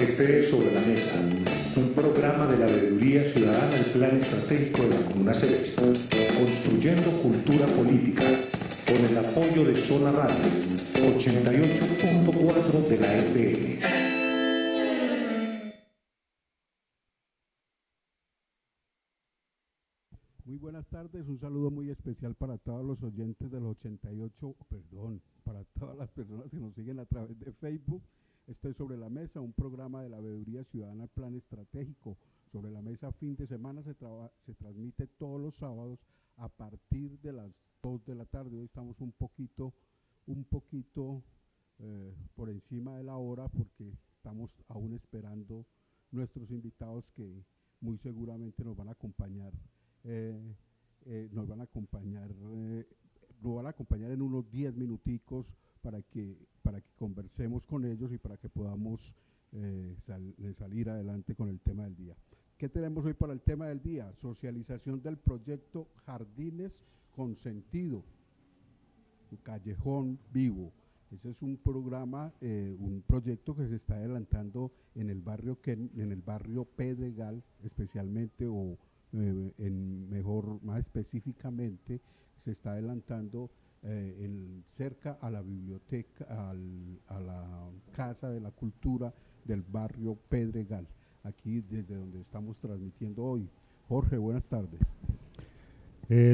Este es Sobre la Mesa, un programa de la Veeduría Ciudadana del Plan Estratégico de la Comuna 6, construyendo cultura política, con el apoyo de Zona Radio, 88.4 de la FM. Muy buenas tardes, un saludo muy especial para todos los oyentes del 88, para todas las personas que nos siguen a través de Facebook. Esto es Sobre la Mesa, un programa de la Veeduría Ciudadana Plan Estratégico. Sobre la Mesa fin de semana se transmite todos los sábados a partir de las 2 de la tarde. Hoy estamos un poquito por encima de la hora porque estamos aún esperando nuestros invitados que muy seguramente nos van a acompañar. Nos van a acompañar en unos 10 minuticos para que conversemos con ellos y para que podamos salir adelante con el tema del día. ¿Qué tenemos hoy para el tema del día? Socialización del proyecto Jardines con Sentido, Callejón Vivo. Ese es un programa, un proyecto que se está adelantando en el barrio Pedregal, especialmente, más específicamente, se está adelantando cerca a la biblioteca, a la Casa de la Cultura del barrio Pedregal, aquí desde donde estamos transmitiendo hoy. Jorge, buenas tardes.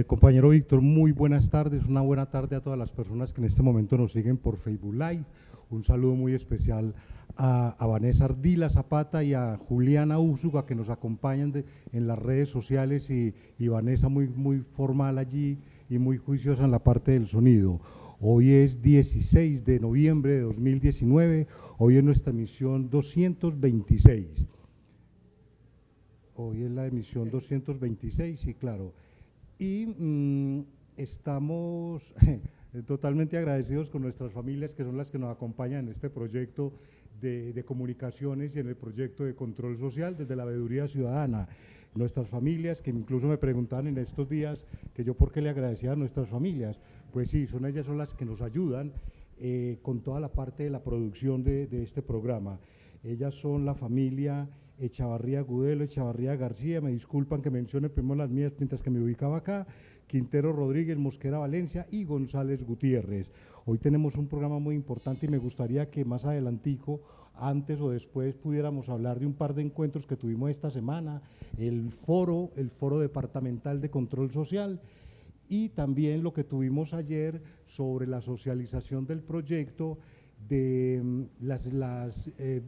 Compañero Víctor, muy buenas tardes, una buena tarde a todas las personas que en este momento nos siguen por Facebook Live. Un saludo muy especial a Vanessa Ardila Zapata y a Juliana Úsuga, que nos acompañan en las redes sociales, y Vanessa muy formal allí y muy juiciosa en la parte del sonido. Hoy es 16 de noviembre de 2019, hoy es nuestra emisión 226. Hoy es la emisión 226, sí, claro. Y estamos totalmente agradecidos con nuestras familias, que son las que nos acompañan en este proyecto de comunicaciones y en el proyecto de control social desde la Veeduría Ciudadana. Nuestras familias, que incluso me preguntaban en estos días que yo por qué le agradecía a nuestras familias. Pues sí, ellas son las que nos ayudan con toda la parte de la producción de este programa. Ellas son la familia Echavarría Gudelo, Echavarría García, me disculpan que mencione primero las mías mientras que me ubicaba acá, Quintero Rodríguez, Mosquera Valencia y González Gutiérrez. Hoy tenemos un programa muy importante y me gustaría que más adelantico, antes o después, pudiéramos hablar de un par de encuentros que tuvimos esta semana, el foro departamental de control social, y también lo que tuvimos ayer sobre la socialización del proyecto de las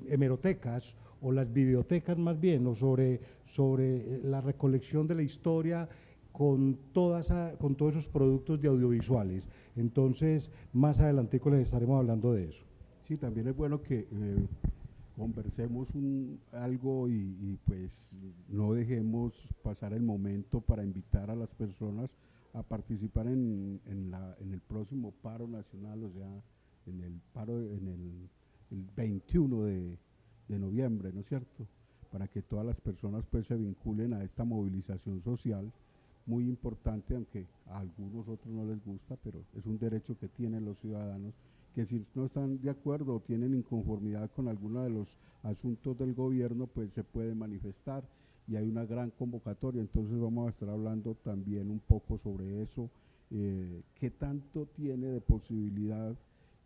hemerotecas, o las bibliotecas más bien, o sobre la recolección de la historia con todos esos productos de audiovisuales. Entonces, más adelantico les estaremos hablando de eso. Sí, también es bueno que conversemos algo y pues no dejemos pasar el momento para invitar a las personas a participar en el próximo paro nacional, o sea, en el 21 de noviembre, ¿no es cierto? Para que todas las personas pues se vinculen a esta movilización social muy importante, aunque a algunos otros no les gusta, pero es un derecho que tienen los ciudadanos, que si no están de acuerdo o tienen inconformidad con alguno de los asuntos del gobierno, pues se puede manifestar, y hay una gran convocatoria. Entonces vamos a estar hablando también un poco sobre eso, qué tanto tiene de posibilidad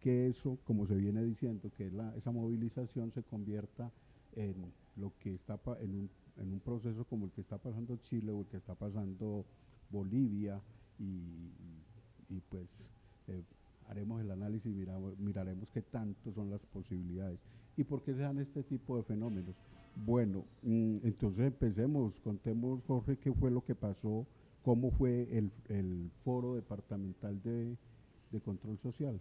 que eso, como se viene diciendo, que esa movilización se convierta en lo que está en un proceso como el que está pasando Chile o el que está pasando Bolivia, y pues haremos el análisis y miraremos qué tanto son las posibilidades y por qué se dan este tipo de fenómenos. Bueno, entonces contemos, Jorge, qué fue lo que pasó, cómo fue el foro departamental de control social.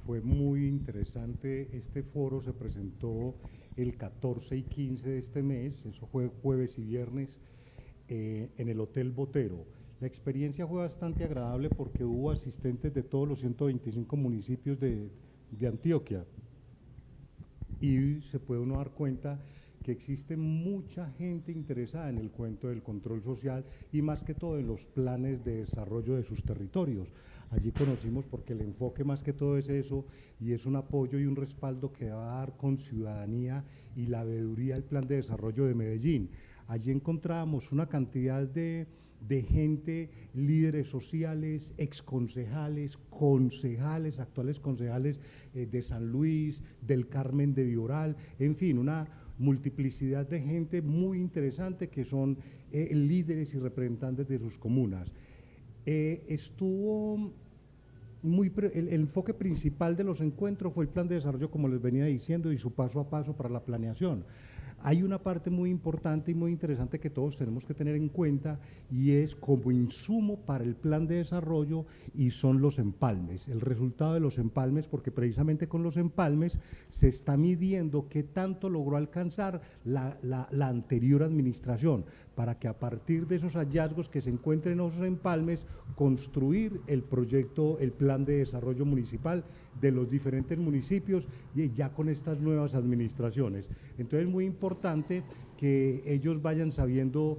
Fue muy interesante este foro, se presentó el 14 y 15 de este mes, eso fue jueves y viernes, en el Hotel Botero. La experiencia fue bastante agradable porque hubo asistentes de todos los 125 municipios de Antioquia, y se puede uno dar cuenta que existe mucha gente interesada en el cuento del control social y más que todo en los planes de desarrollo de sus territorios. Allí conocimos porque el enfoque más que todo es eso y es un apoyo y un respaldo que va a dar con ciudadanía y la veeduría el Plan de Desarrollo de Medellín. Allí encontramos una cantidad de gente, líderes sociales, exconcejales, concejales, actuales concejales de San Luis, del Carmen de Vioral, en fin, una multiplicidad de gente muy interesante que son líderes y representantes de sus comunas. Estuvo el enfoque principal de los encuentros fue el plan de desarrollo, como les venía diciendo, y su paso a paso para la planeación. Hay una parte muy importante y muy interesante que todos tenemos que tener en cuenta y es como insumo para el plan de desarrollo y son los empalmes, el resultado de los empalmes, porque precisamente con los empalmes se está midiendo qué tanto logró alcanzar la anterior administración, para que a partir de esos hallazgos que se encuentren en esos empalmes, construir el proyecto, el plan de desarrollo municipal de los diferentes municipios y ya con estas nuevas administraciones. Entonces es muy importante que ellos vayan sabiendo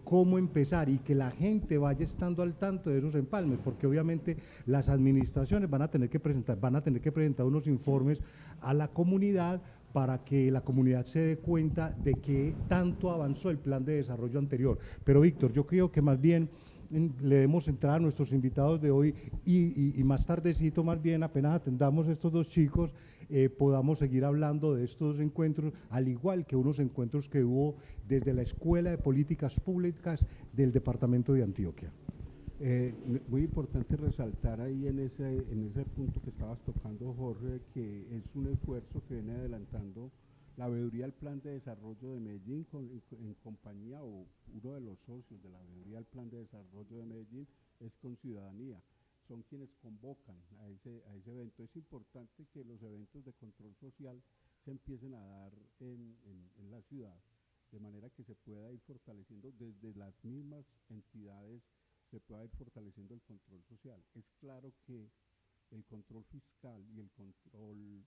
cómo empezar y que la gente vaya estando al tanto de esos empalmes, porque obviamente las administraciones van a tener que presentar unos informes a la comunidad para que la comunidad se dé cuenta de que tanto avanzó el plan de desarrollo anterior. Pero Víctor, yo creo que más bien le demos entrada a nuestros invitados de hoy y más tardecito, más bien, apenas atendamos a estos dos chicos, podamos seguir hablando de estos encuentros, al igual que unos encuentros que hubo desde la Escuela de Políticas Públicas del Departamento de Antioquia. Muy importante resaltar ahí en ese punto que estabas tocando, Jorge, que es un esfuerzo que viene adelantando la veeduría del Plan de Desarrollo de Medellín en compañía, o uno de los socios de la veeduría del Plan de Desarrollo de Medellín es con Ciudadanía. Son quienes convocan a ese evento. Es importante que los eventos de control social se empiecen a dar en la ciudad, de manera que se pueda ir fortaleciendo desde las mismas entidades, se pueda ir fortaleciendo el control social. Es claro que el control fiscal y el control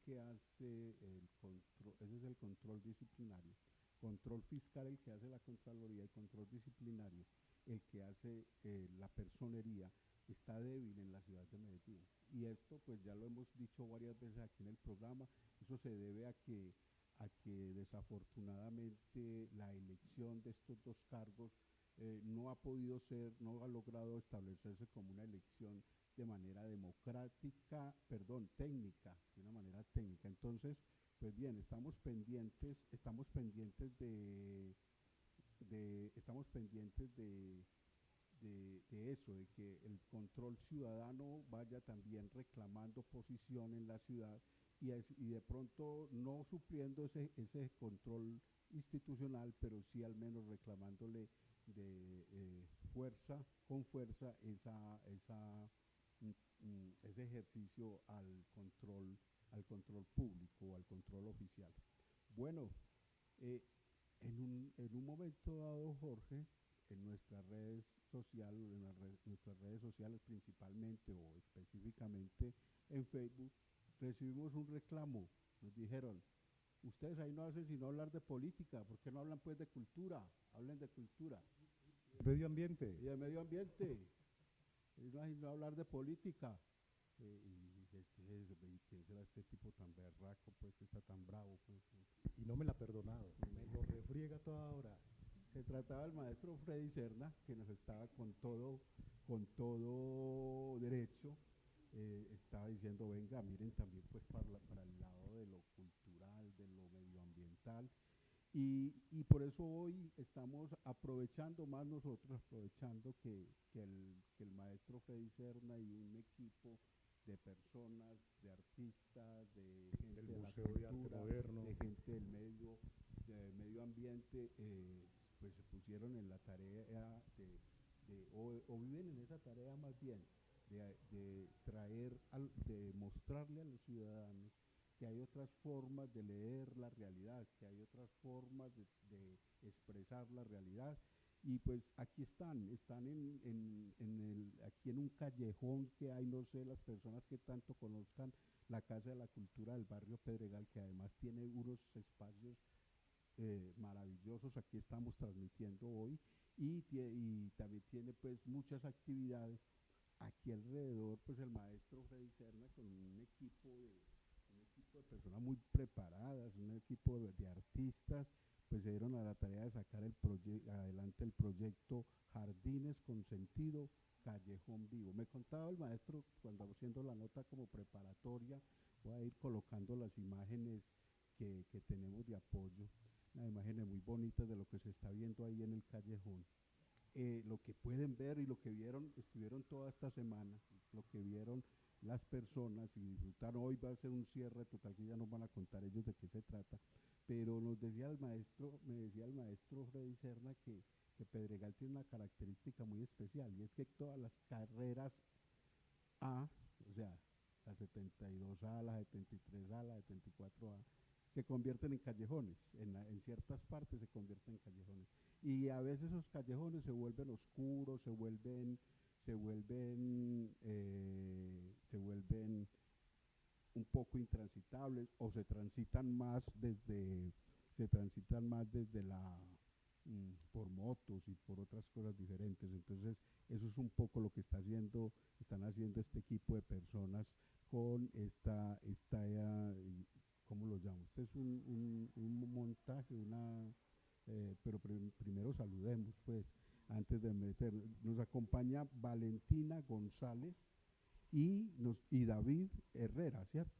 que hace ese es el control disciplinario. Control fiscal el que hace la Contraloría, y control disciplinario el que hace la personería, está débil en la ciudad de Medellín. Y esto pues ya lo hemos dicho varias veces aquí en el programa, eso se debe a que desafortunadamente la elección de estos dos cargos no ha logrado establecerse como una elección de manera técnica, de una manera técnica. Entonces, pues bien, estamos pendientes de eso, de que el control ciudadano vaya también reclamando posición en la ciudad y de pronto no supliendo ese control institucional, pero sí al menos reclamándole con fuerza ese ejercicio al control público, al control oficial. Bueno, en un momento dado, Jorge, en nuestras redes sociales principalmente o específicamente en Facebook, recibimos un reclamo. Nos dijeron: ustedes ahí no hacen sino hablar de política, ¿por qué no hablan pues de cultura? Hablen de cultura. Medio ambiente. Y de medio ambiente. Y no hacen sino hablar de política. ¿Y quién será este tipo tan berraco, pues, que está tan bravo? Pues? Y no me la ha perdonado, me lo refriega toda hora. Se trataba del maestro Freddy Serna, que nos estaba con todo derecho, estaba diciendo: venga, miren también pues para el lado de lo cultural, de lo medioambiental, y por eso hoy estamos aprovechando que el maestro Freddy Serna y un equipo de personas, de artistas, de gente de la cultura, de gente del medio ambiente, pues se pusieron en la tarea o viven en esa tarea más bien, de mostrarle a los ciudadanos que hay otras formas de leer la realidad, que hay otras formas de expresar la realidad. Y pues aquí están aquí en un callejón que hay, no sé, las personas que tanto conozcan la Casa de la Cultura del barrio Pedregal, que además tiene unos espacios maravillosos. Aquí estamos transmitiendo hoy y también tiene pues muchas actividades. Aquí alrededor, pues el maestro Freddy Serna con un equipo de personas muy preparadas, un equipo de artistas, pues se dieron a la tarea de sacar adelante el proyecto Jardines con Sentido, Callejón Vivo. Me contaba el maestro, cuando haciendo la nota como preparatoria, voy a ir colocando las imágenes que tenemos de apoyo, unas imágenes muy bonitas de lo que se está viendo ahí en el callejón. Lo que pueden ver y lo que vieron, estuvieron toda esta semana, lo que vieron las personas y disfrutaron. Hoy va a ser un cierre total que ya nos van a contar ellos de qué se trata, pero nos decía me decía el maestro Freddy Serna que Pedregal tiene una característica muy especial, y es que todas las carreras A, o sea, la 72A, la 73A, la 74A, se convierten en callejones, en ciertas partes se convierten en callejones. Y a veces esos callejones se vuelven oscuros, se vuelven un poco intransitables, o se transitan más desde por motos y por otras cosas diferentes. Entonces eso es un poco lo que están haciendo este equipo de personas con ¿cómo lo llamo? Este es un montaje, pero primero saludemos, pues, antes de meter. Nos acompaña Valentina González y David Herrera, ¿cierto?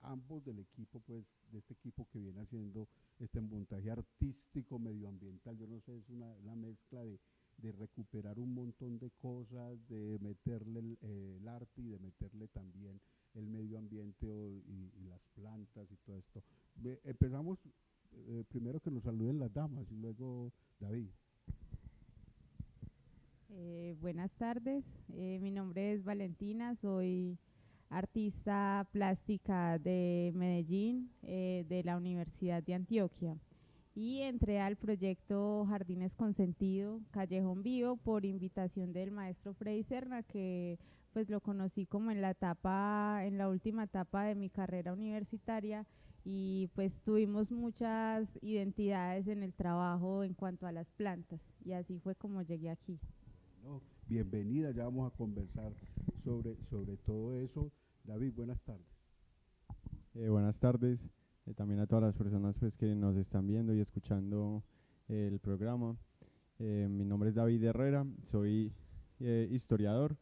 Ambos del equipo, pues, de este equipo que viene haciendo este montaje artístico medioambiental. Yo no sé, es una mezcla de recuperar un montón de cosas, de meterle el arte y de meterle también el medio ambiente y las plantas y todo esto. Empezamos primero que nos saluden las damas y luego David. Buenas tardes, mi nombre es Valentina, soy artista plástica de Medellín, de la Universidad de Antioquia, y entré al proyecto Jardines con Sentido, Callejón Vivo, por invitación del maestro Freddy Serna, que pues lo conocí como en la última etapa de mi carrera universitaria, y pues tuvimos muchas identidades en el trabajo en cuanto a las plantas, y así fue como llegué aquí. No, bienvenida, ya vamos a conversar sobre todo eso. David, buenas tardes. Buenas tardes, también a todas las personas pues, que nos están viendo y escuchando el programa. Mi nombre es David Herrera, soy historiador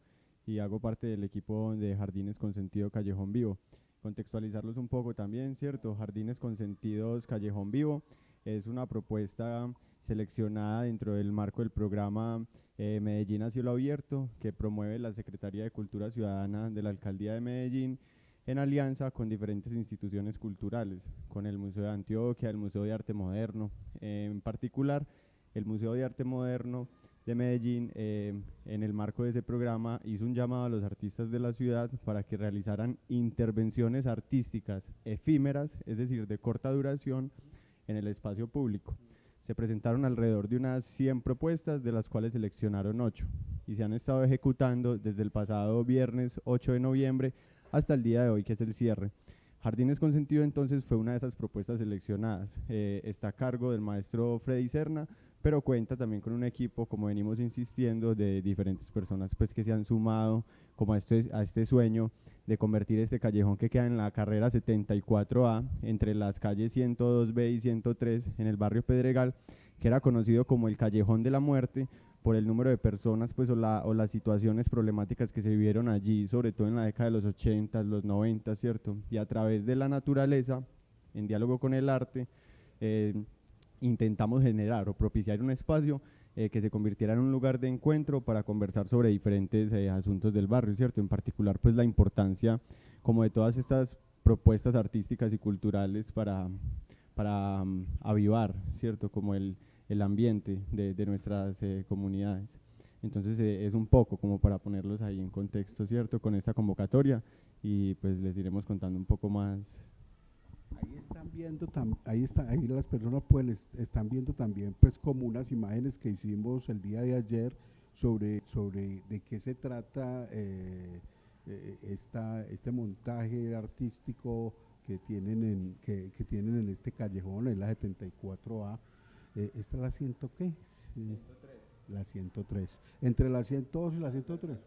y hago parte del equipo de Jardines con Sentido Callejón Vivo. Contextualizarlos un poco también, ¿cierto? Jardines con Sentidos Callejón Vivo es una propuesta seleccionada dentro del marco del programa Medellín a Cielo Abierto, que promueve la Secretaría de Cultura Ciudadana de la Alcaldía de Medellín en alianza con diferentes instituciones culturales, con el Museo de Antioquia, el Museo de Arte Moderno, en particular el Museo de Arte Moderno de Medellín, en el marco de ese programa hizo un llamado a los artistas de la ciudad para que realizaran intervenciones artísticas efímeras, es decir, de corta duración, en el espacio público. Se presentaron alrededor de unas 100 propuestas, de las cuales seleccionaron 8, y se han estado ejecutando desde el pasado viernes 8 de noviembre hasta el día de hoy, que es el cierre. Jardines con Sentido entonces fue una de esas propuestas seleccionadas. Está a cargo del maestro Freddy Serna, pero cuenta también con un equipo, como venimos insistiendo, de diferentes personas pues, que se han sumado como a este sueño de convertir este callejón que queda en la carrera 74A, entre las calles 102B y 103, en el barrio Pedregal, que era conocido como el Callejón de la Muerte, por el número de personas pues, o las situaciones problemáticas que se vivieron allí, sobre todo en la década de los 80, los 90, ¿cierto? Y a través de la naturaleza, en diálogo con el arte, intentamos generar o propiciar un espacio que se convirtiera en un lugar de encuentro para conversar sobre diferentes asuntos del barrio, ¿cierto? En particular, pues la importancia como de todas estas propuestas artísticas y culturales para avivar, ¿cierto? Como el ambiente de nuestras comunidades. Entonces es un poco como para ponerlos ahí en contexto, ¿cierto? Con esta convocatoria, y pues les iremos contando un poco más. Ahí están viendo, ahí las personas están viendo también pues como unas imágenes que hicimos el día de ayer sobre de qué se trata este montaje artístico que tienen en este callejón, en la 74A. ¿Esta es la 100 qué? Sí, la 103. Entre la 102 y la 103.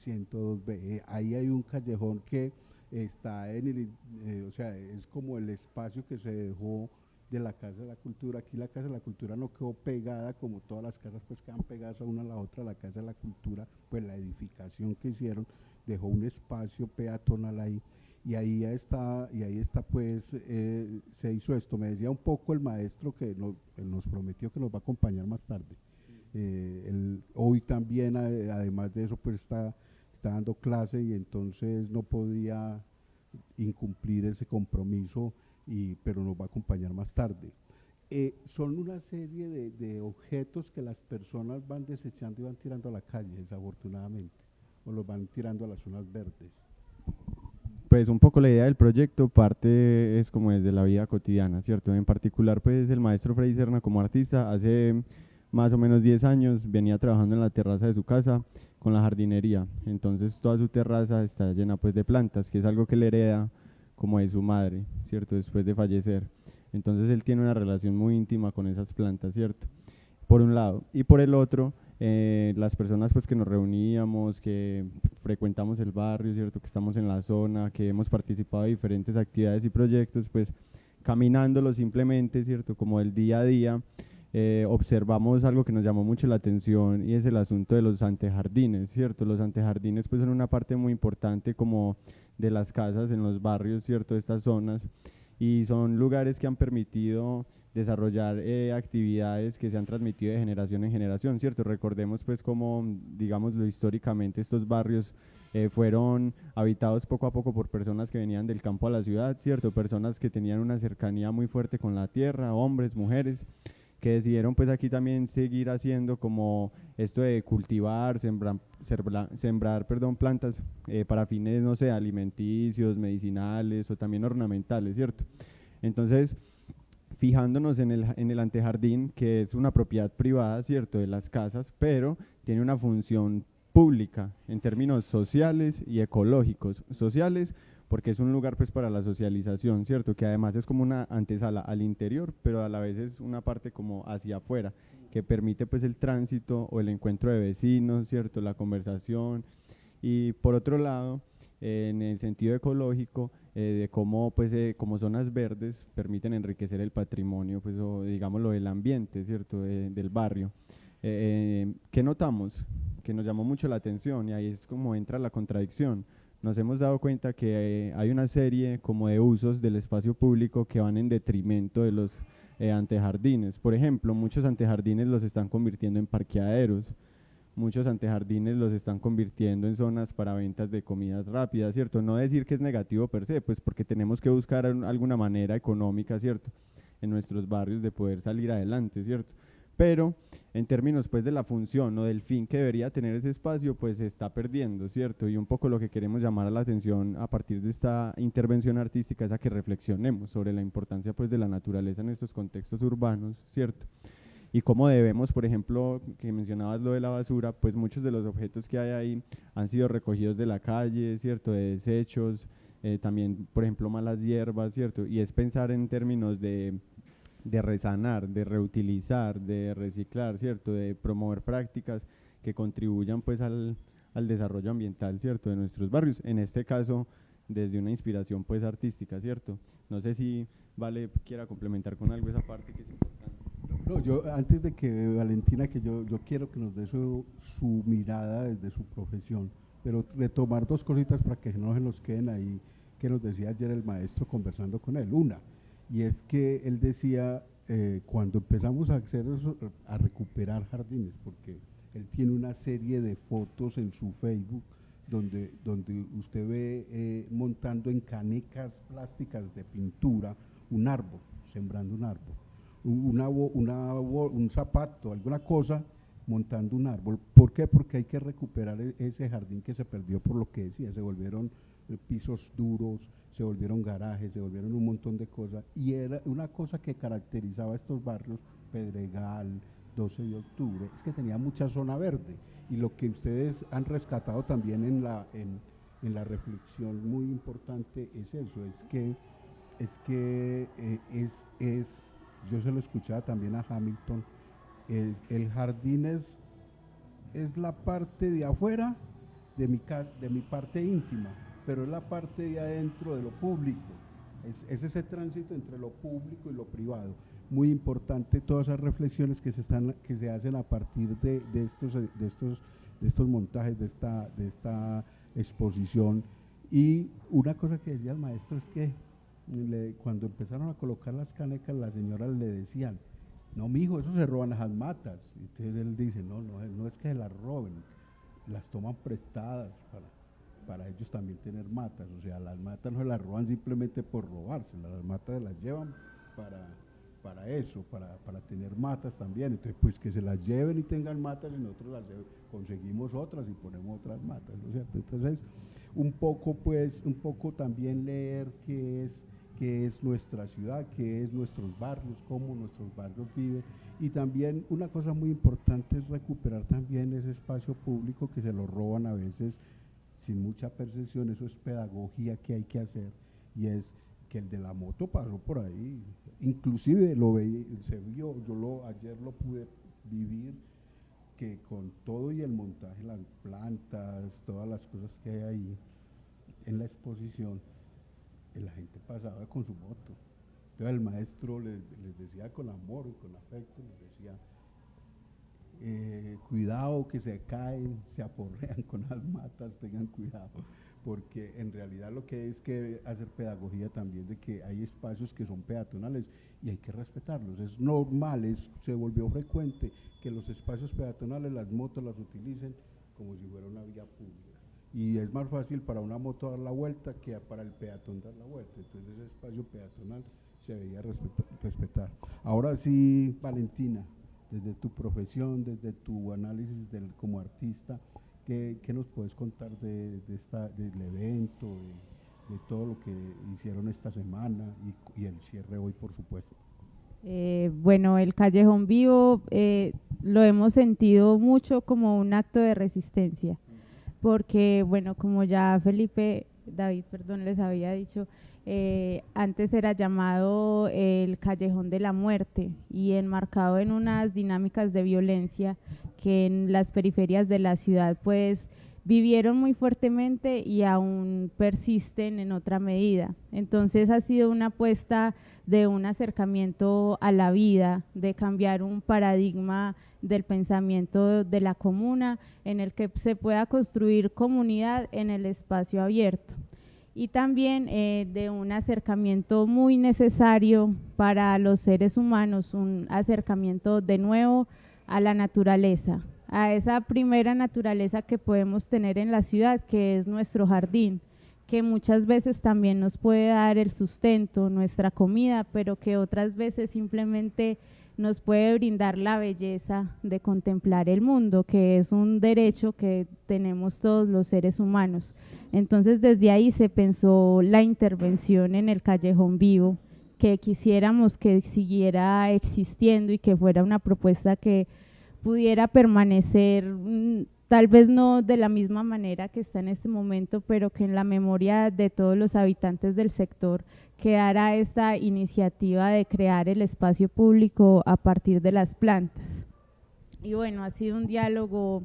102B. Ahí hay un callejón que está en el, o sea, es como el espacio que se dejó de la Casa de la Cultura. Aquí la Casa de la Cultura no quedó pegada como todas las casas pues quedan pegadas a una a la otra. La Casa de la Cultura, pues la edificación que hicieron dejó un espacio peatonal ahí. Y ahí está pues, se hizo esto. Me decía un poco el maestro que él nos prometió que nos va a acompañar más tarde. Hoy también, además de eso, pues está dando clase y entonces no podía incumplir ese compromiso, pero nos va a acompañar más tarde. Son una serie de objetos que las personas van desechando y van tirando a la calle, desafortunadamente, o los van tirando a las zonas verdes. Pues un poco la idea del proyecto parte es como desde la vida cotidiana, ¿cierto? En particular, pues el maestro Freddy Serna como artista hace más o menos 10 años venía trabajando en la terraza de su casa con la jardinería. Entonces toda su terraza está llena pues de plantas, que es algo que le hereda como de su madre, ¿cierto? Después de fallecer. Entonces él tiene una relación muy íntima con esas plantas, ¿cierto? Por un lado. Y por el otro, las personas pues que nos reuníamos, que frecuentamos el barrio, ¿cierto? Que estamos en la zona, que hemos participado de diferentes actividades y proyectos, pues caminándolo simplemente, ¿cierto? Como el día a día, observamos algo que nos llamó mucho la atención y es el asunto de los antejardines, ¿cierto? Los antejardines pues son una parte muy importante como de las casas en los barrios, ¿cierto? De estas zonas, y son lugares que han permitido desarrollar actividades que se han transmitido de generación en generación, ¿cierto? Recordemos pues como, digámoslo históricamente, estos barrios fueron habitados poco a poco por personas que venían del campo a la ciudad, ¿cierto? Personas que tenían una cercanía muy fuerte con la tierra, hombres, mujeres, que decidieron pues aquí también seguir haciendo como esto de cultivar, sembrar plantas para fines, no sé, alimenticios, medicinales o también ornamentales, ¿cierto? Entonces, fijándonos en el antejardín, que es una propiedad privada, ¿cierto?, de las casas, pero tiene una función pública en términos sociales y ecológicos. Sociales, porque es un lugar pues para la socialización, ¿cierto?, que además es como una antesala al interior, pero a la vez es una parte como hacia afuera, que permite pues el tránsito o el encuentro de vecinos, ¿cierto?, la conversación. Y por otro lado, en el sentido ecológico, de cómo pues como zonas verdes permiten enriquecer el patrimonio, pues, o digámoslo, el ambiente, ¿cierto?, del barrio. ¿Qué notamos? Que nos llamó mucho la atención, y ahí es como entra la contradicción. Nos hemos dado cuenta que hay una serie como de usos del espacio público que van en detrimento de los antejardines. Por ejemplo, muchos antejardines los están convirtiendo en parqueaderos, muchos antejardines los están convirtiendo en zonas para ventas de comidas rápidas, ¿cierto? No decir que es negativo per se, pues porque tenemos que buscar alguna manera económica, ¿cierto?, en nuestros barrios de poder salir adelante, ¿cierto? Pero en términos pues de la función o del fin que debería tener ese espacio, pues se está perdiendo, ¿cierto? Y un poco lo que queremos llamar a la atención a partir de esta intervención artística es a que reflexionemos sobre la importancia pues de la naturaleza en estos contextos urbanos, ¿cierto? Y cómo debemos, por ejemplo, que mencionabas lo de la basura, pues muchos de los objetos que hay ahí han sido recogidos de la calle, ¿cierto?, de desechos, también, por ejemplo, malas hierbas, ¿cierto? Y es pensar en términos de resanar, de reutilizar, de reciclar, ¿cierto?, de promover prácticas que contribuyan pues al desarrollo ambiental, ¿cierto?, de nuestros barrios, en este caso desde una inspiración pues artística, ¿cierto? No sé si Vale quiera complementar con algo esa parte que es importante. No, yo antes de que Valentina, que yo quiero que nos dé su mirada desde su profesión, pero retomar dos cositas para que no se nos queden ahí, que nos decía ayer el maestro conversando con él. Una, y es que él decía, cuando empezamos a hacer eso, a recuperar jardines, porque él tiene una serie de fotos en su Facebook donde usted ve montando en canecas plásticas de pintura un árbol, sembrando un árbol. Un zapato, alguna cosa, montando un árbol. ¿Por qué? Porque hay que recuperar ese jardín que se perdió por lo que decía, se volvieron pisos duros, se volvieron garajes, se volvieron un montón de cosas, y era una cosa que caracterizaba a estos barrios, Pedregal, 12 de octubre, es que tenía mucha zona verde, y lo que ustedes han rescatado también en la reflexión muy importante es eso, es que yo se lo escuchaba también a Hamilton, el jardín es la parte de afuera de mi parte íntima, pero es la parte de adentro de lo público, es ese tránsito entre lo público y lo privado. Muy importante todas esas reflexiones que se hacen a partir de estos montajes, de esta exposición. Y una cosa que decía el maestro es que cuando empezaron a colocar las canecas, las señoras le decían: no, mijo, eso se roban las matas. Entonces él dice: no es que se las roben, las toman prestadas para ellos también tener matas. O sea, las matas no se las roban simplemente por robárselas, las matas se las llevan para eso, para tener matas también. Entonces, pues que se las lleven y tengan matas, y nosotros conseguimos otras y ponemos otras matas, ¿no es cierto? Entonces, un poco también leer qué es nuestra ciudad, qué es nuestros barrios, cómo nuestros barrios viven, y también una cosa muy importante es recuperar también ese espacio público que se lo roban a veces sin mucha percepción. Eso es pedagogía que hay que hacer, y es que el de la moto pasó por ahí, inclusive se vio, ayer lo pude vivir, que con todo y el montaje, las plantas, todas las cosas que hay ahí en la exposición, la gente pasaba con su moto. Entonces el maestro les decía con amor y con afecto, les decía: cuidado que se caen, se aporrean con las matas, tengan cuidado, porque en realidad lo que es que hacer pedagogía también de que hay espacios que son peatonales y hay que respetarlos. Es normal, se volvió frecuente que los espacios peatonales, las motos las utilicen como si fuera una vía pública, y es más fácil para una moto dar la vuelta que para el peatón dar la vuelta. Entonces ese espacio peatonal se debía respetar. Ahora sí, Valentina, desde tu profesión, desde tu análisis como artista, ¿qué nos puedes contar del evento, de todo lo que hicieron esta semana y el cierre hoy, por supuesto? Bueno, el Callejón Vivo lo hemos sentido mucho como un acto de resistencia, porque, bueno, como ya David, les había dicho, antes era llamado el Callejón de la Muerte, y enmarcado en unas dinámicas de violencia que en las periferias de la ciudad pues vivieron muy fuertemente y aún persisten en otra medida. Entonces ha sido una apuesta de un acercamiento a la vida, de cambiar un paradigma del pensamiento de la comuna, en el que se pueda construir comunidad en el espacio abierto, y también de un acercamiento muy necesario para los seres humanos, un acercamiento de nuevo a la naturaleza, a esa primera naturaleza que podemos tener en la ciudad, que es nuestro jardín, que muchas veces también nos puede dar el sustento, nuestra comida, pero que otras veces simplemente nos puede brindar la belleza de contemplar el mundo, que es un derecho que tenemos todos los seres humanos. Entonces desde ahí se pensó la intervención en el Callejón Vivo, que quisiéramos que siguiera existiendo y que fuera una propuesta que pudiera permanecer, tal vez no de la misma manera que está en este momento, pero que en la memoria de todos los habitantes del sector quedara esta iniciativa de crear el espacio público a partir de las plantas. Y bueno, ha sido un diálogo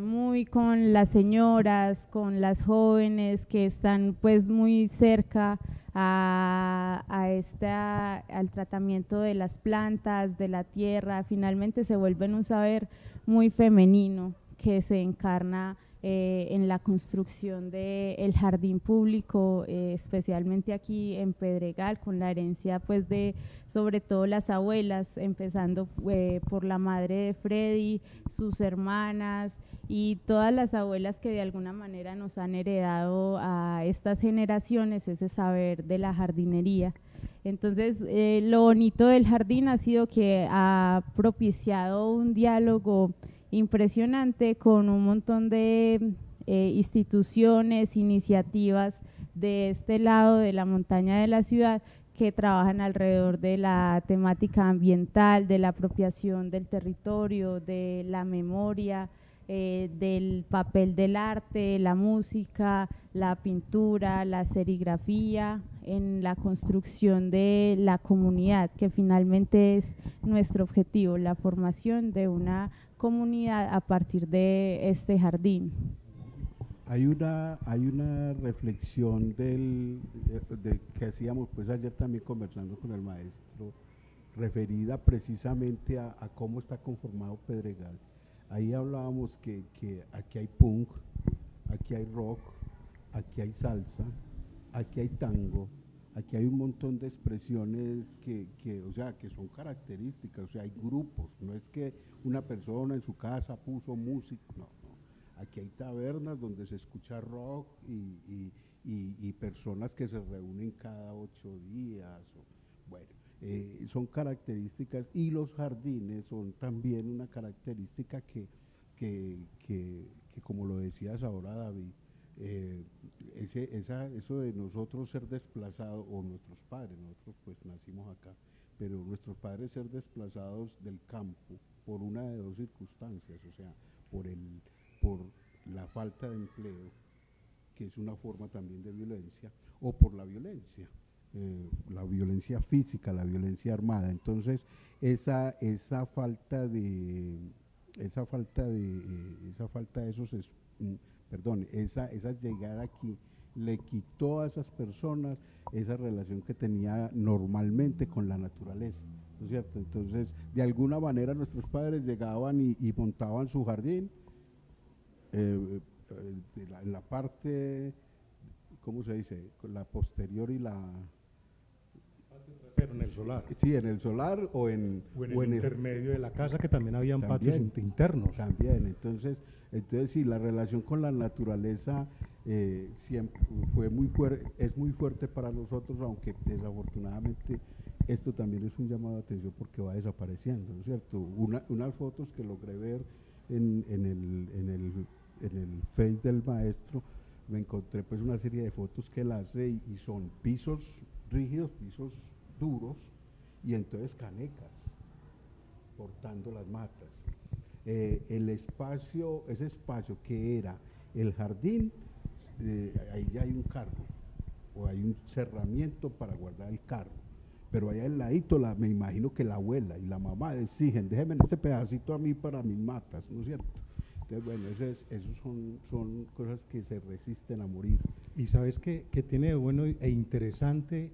muy con las señoras, con las jóvenes que están pues muy cerca al tratamiento de las plantas, de la tierra. Finalmente se vuelven un saber muy femenino que se encarna en la construcción del jardín público, especialmente aquí en Pedregal, con la herencia pues de sobre todo las abuelas, empezando por la madre de Freddy, sus hermanas y todas las abuelas que de alguna manera nos han heredado a estas generaciones ese saber de la jardinería. Entonces, lo bonito del jardín ha sido que ha propiciado un diálogo impresionante con un montón de instituciones, iniciativas de este lado de la montaña de la ciudad, que trabajan alrededor de la temática ambiental, de la apropiación del territorio, de la memoria, del papel del arte, la música, la pintura, la serigrafía, en la construcción de la comunidad, que finalmente es nuestro objetivo, la formación de una comunidad a partir de este jardín. Hay una reflexión que hacíamos pues ayer también conversando con el maestro, referida precisamente a cómo está conformado Pedregal. Ahí hablábamos que aquí hay punk, aquí hay rock, aquí hay salsa, aquí hay tango, aquí hay un montón de expresiones o sea, que son características, o sea, hay grupos, no es que una persona en su casa puso música, no. Aquí hay tabernas donde se escucha rock y personas que se reúnen cada 8 días. Bueno, son características, y los jardines son también una característica que como lo decías ahora, David, eso de nosotros ser desplazados, o nuestros padres, nosotros pues nacimos acá, pero nuestros padres ser desplazados del campo por una de dos circunstancias, o sea, por la falta de empleo, que es una forma también de violencia, o por la violencia física, la violencia armada. Entonces, esa falta de esa llegada aquí le quitó a esas personas esa relación que tenía normalmente con la naturaleza, ¿no es cierto? Entonces, de alguna manera nuestros padres llegaban y montaban su jardín, en la parte, ¿cómo se dice? La posterior y la... Pero en el solar. Sí, en el solar o en el intermedio de la casa, que también habían patios internos. También, entonces sí, la relación con la naturaleza siempre fue muy fuerte, es muy fuerte para nosotros, aunque desafortunadamente esto también es un llamado de atención porque va desapareciendo, ¿no es cierto? Unas fotos que logré ver en el Face del maestro, me encontré pues una serie de fotos que él hace y son pisos rígidos, pisos duros, y entonces canecas cortando las matas. Ese espacio que era el jardín, ahí ya hay un carro, o hay un cerramiento para guardar el carro, pero allá al ladito me imagino que la abuela y la mamá exigen, déjenme este pedacito a mí para mis matas, ¿no es cierto? Entonces, bueno, esos son cosas que se resisten a morir. Y sabes que tiene de bueno e interesante